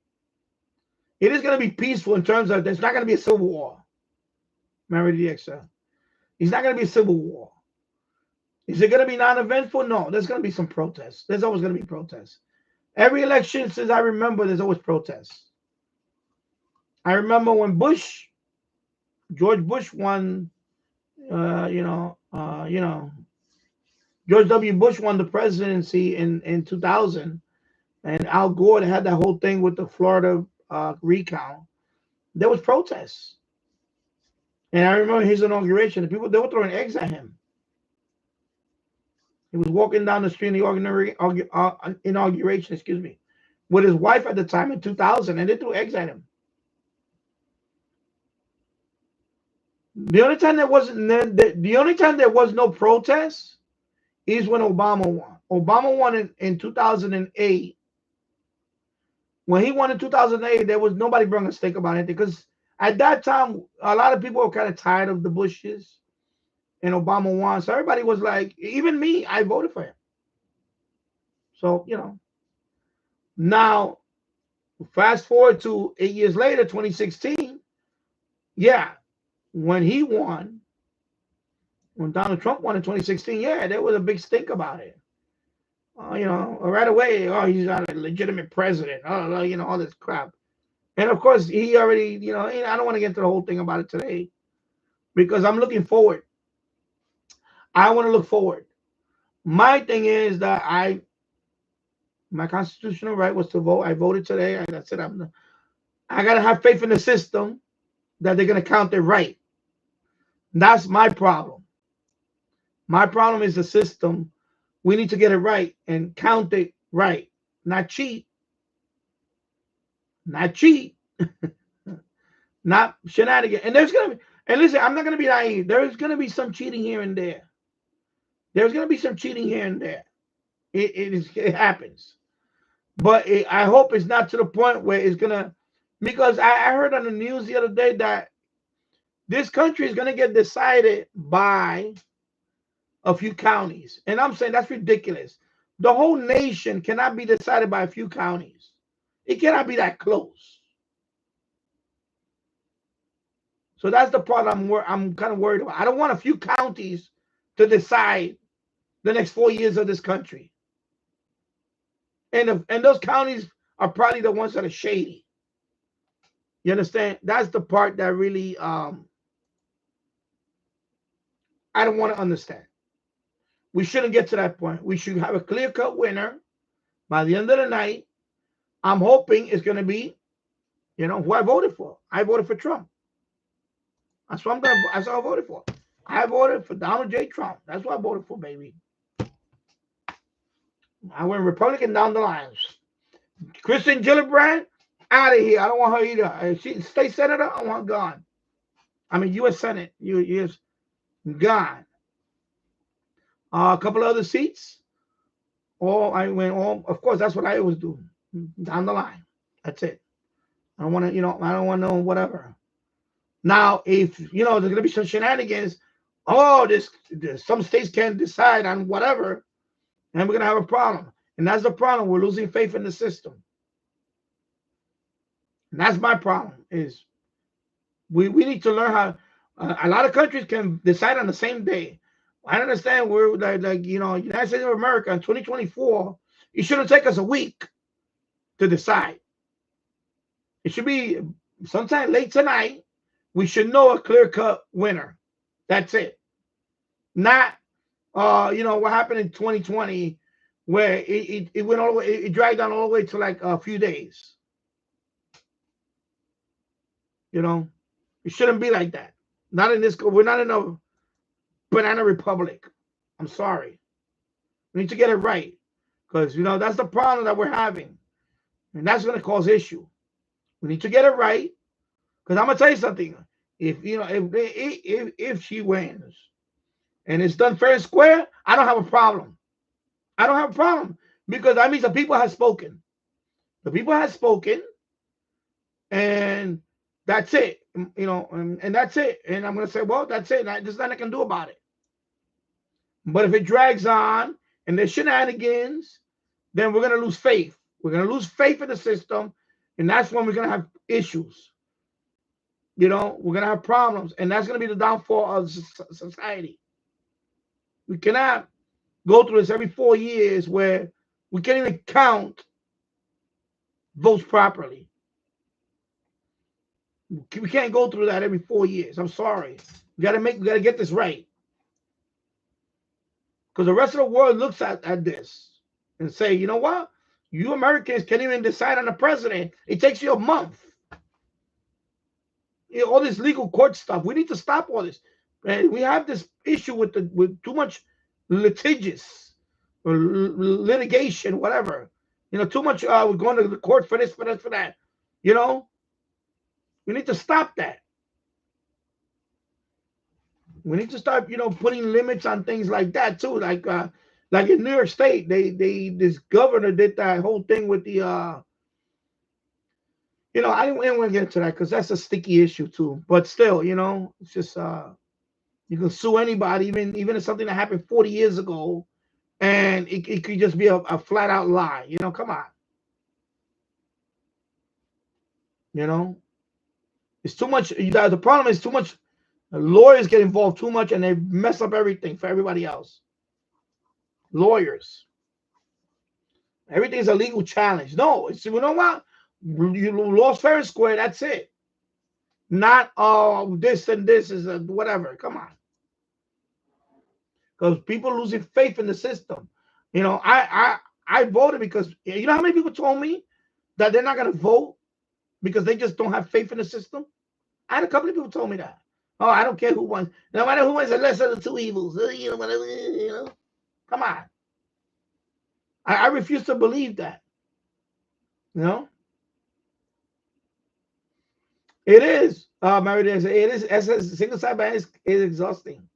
it is gonna be peaceful in terms of there's not gonna be a civil war. Mary DXL. It's not gonna be a civil war. Is it gonna be non-eventful? No, there's gonna be some protests. There's always gonna be protests. Every election since I remember, there's always protests. I remember when George Bush won, George W. Bush won the presidency in 2000, and Al Gore had that whole thing with the Florida recount. There was protests, and I remember his inauguration. The people they were throwing eggs at him. He was walking down the street in the inauguration, with his wife at the time in 2000, and they threw eggs at him. The only time there was no protest is when Obama won. Obama won in 2008. When he won in 2008, there was nobody brought a stake about anything because at that time a lot of people were kind of tired of the Bushes, and Obama won, so everybody was like, even me, I voted for him. So now fast forward to 8 years later, 2016. Yeah, when he won. When Donald Trump won in 2016, yeah, there was a big stink about it. Right away, he's not a legitimate president. All this crap. And of course, he already, I don't want to get into the whole thing about it today because I'm looking forward. I want to look forward. My thing is that my constitutional right was to vote. I voted today. I said I got to have faith in the system that they're going to count it right. That's my problem. My problem is the system. We need to get it right and count it right, not cheat. Not cheat. Not shenanigans. And listen, I'm not going to be naive. There's going to be some cheating here and there. There's going to be some cheating here and there. It happens. But I hope it's not to the point where it's going to, because I heard on the news the other day that this country is going to get decided by a few counties. And I'm saying that's ridiculous. The whole nation cannot be decided by a few counties. It cannot be that close. So that's the part I'm kind of worried about. I don't want a few counties to decide the next 4 years of this country. And those counties are probably the ones that are shady. You understand? That's the part that really I don't want to understand. We shouldn't get to that point. We should have a clear-cut winner by the end of the night. I'm hoping it's going to be, who I voted for. I voted for Trump. That's what I voted for. I voted for Donald J. Trump. That's what I voted for, baby. I went Republican down the lines. Kristen Gillibrand, out of here. I don't want her either. She state senator, I want her gone. I mean, U.S. Senate, U.S. gone. A couple of other seats. Of course, that's what I always do. Down the line. That's it. I don't want to, I don't want to know whatever. Now, if, there's going to be some shenanigans, some states can't decide on whatever, and we're going to have a problem. And that's the problem. We're losing faith in the system. And that's my problem is we need to learn how a lot of countries can decide on the same day. I understand we're United States of America in 2024, it shouldn't take us a week to decide. It should be sometime late tonight. We should know a clear-cut winner. That's it. Not, what happened in 2020 where it went all the way, it dragged on all the way to like a few days. It shouldn't be like that. Not in this. We're not in a banana republic. I'm sorry. We need to get it right because that's the problem that we're having, and that's going to cause issue. We need to get it right because I'm gonna tell you something. If she wins and it's done fair and square, I don't have a problem. I don't have a problem because that means the people have spoken. The people have spoken, and that's it. And that's it. And I'm gonna say, well, that's it. There's nothing I can do about it. But if it drags on and there's shenanigans, then we're gonna lose faith. We're gonna lose faith in the system, and that's when we're gonna have issues. We're gonna have problems, and that's gonna be the downfall of society. We cannot go through this every 4 years where we can't even count votes properly. We can't go through that every 4 years. I'm sorry. We gotta get this right. Because the rest of the world looks at this and say, you know what? You Americans can't even decide on a president. It takes you a month. You know, all this legal court stuff. We need to stop all this. And we have this issue with too much litigious or litigation, whatever. You know, too much. We're going to the court for this, for that, for that. You know, we need to stop that. We need to start, putting limits on things like that too. Like in New York State, this governor did that whole thing with the, I didn't want to get into that because that's a sticky issue too. But still, it's just you can sue anybody, even if something that happened 40 years ago, and it could just be a flat out lie. Come on. It's too much. The problem is too much. Lawyers get involved too much, and they mess up everything for everybody else. Lawyers. Everything's a legal challenge. No, it's, you know what? You lost fair and square. That's it. Not this and this is whatever. Come on. Because people losing faith in the system. I voted because you know how many people told me that they're not going to vote because they just don't have faith in the system. I had a couple of people told me that. Oh, I don't care who won. No matter who wins, the lesser of the two evils. Come on. I refuse to believe that. It is. Mary, it is. As a single side band is exhausting.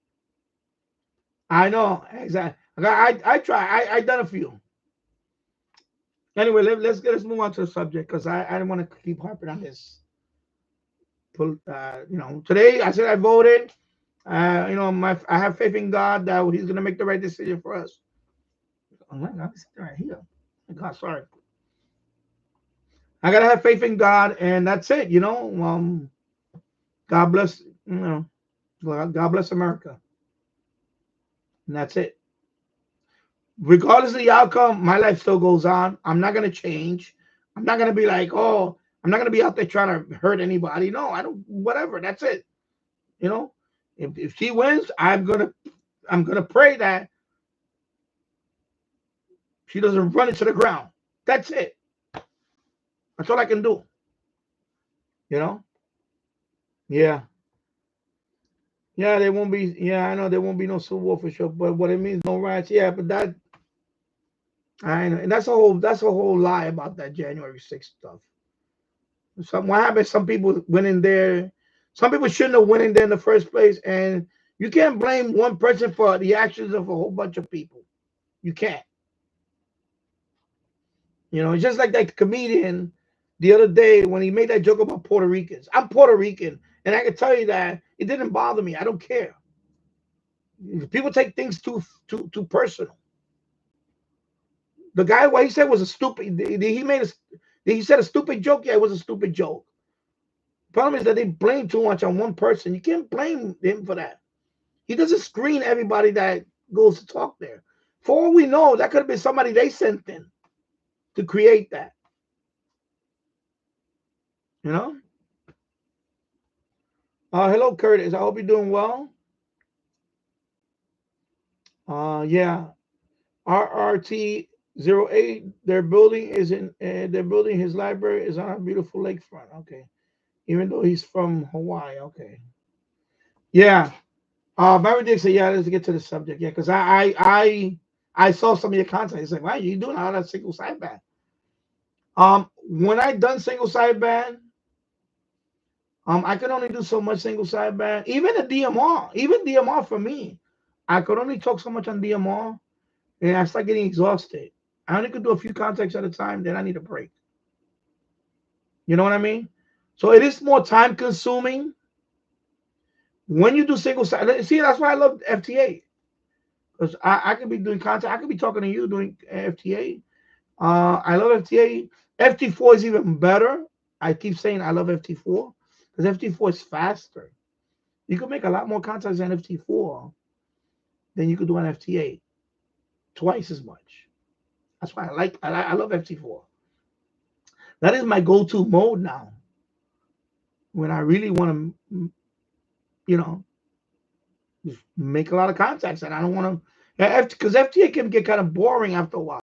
I know exactly. I try. I done a few. Anyway, let's move on to the subject because I don't want to keep harping on this. Today I said I voted. I have faith in God that He's gonna make the right decision for us. Oh my God, it's right here. Oh my God, sorry. I gotta have faith in God, and that's it. God bless. God bless America, and that's it. Regardless of the outcome, my life still goes on. I'm not gonna change. I'm not gonna be like, oh, I'm not gonna be out there trying to hurt anybody. No, I don't. Whatever. That's it. If she wins, I'm gonna pray that she doesn't run into the ground. That's it. That's all I can do. Yeah. Yeah, there won't be. Yeah, I know there won't be no Civil War for sure. But what it means, no riots. Yeah, but that I know, and that's a whole lie about that January 6th stuff. What happened? Some people went in there. Some people shouldn't have went in there in the first place, and you can't blame one person for the actions of a whole bunch of people. You can't. It's just like that comedian the other day when he made that joke about Puerto Ricans. I'm Puerto Rican, and I can tell you that it didn't bother me. I don't care. People take things too personal. The guy, what he said was a stupid. He said a stupid joke. Yeah, it was a stupid joke. Problem is that they blame too much on one person. You can't blame him for that. He doesn't screen everybody that goes to talk there. For all we know, that could have been somebody they sent in to create that. Hello, Curtis. I hope you're doing well. Yeah. RRT08. Their building his library is on a beautiful lakefront. Okay. Even though he's from Hawaii. Okay. Yeah. Mary Dick said, yeah, let's get to the subject. Yeah, because I saw some of your content. It's like, why are you doing all that single sideband? When I done single sideband, I could only do so much single sideband. Even a DMR for me, I could only talk so much on DMR, and I start getting exhausted. I only could do a few contacts at a time, then I need a break. You know what I mean? So it is more time consuming when you do single side. See, that's why I love FTA. Because I could be doing content. I could be talking to you doing FTA. I love FTA. FT4 is even better. I keep saying I love FT4 because FT4 is faster. You can make a lot more contacts on FT4 than you could do on FTA. Twice as much. That's why I love FT4. That is my go-to mode now. when I really want to, you know, just make a lot of contacts, and I don't want to, because FTA can get kind of boring after a while.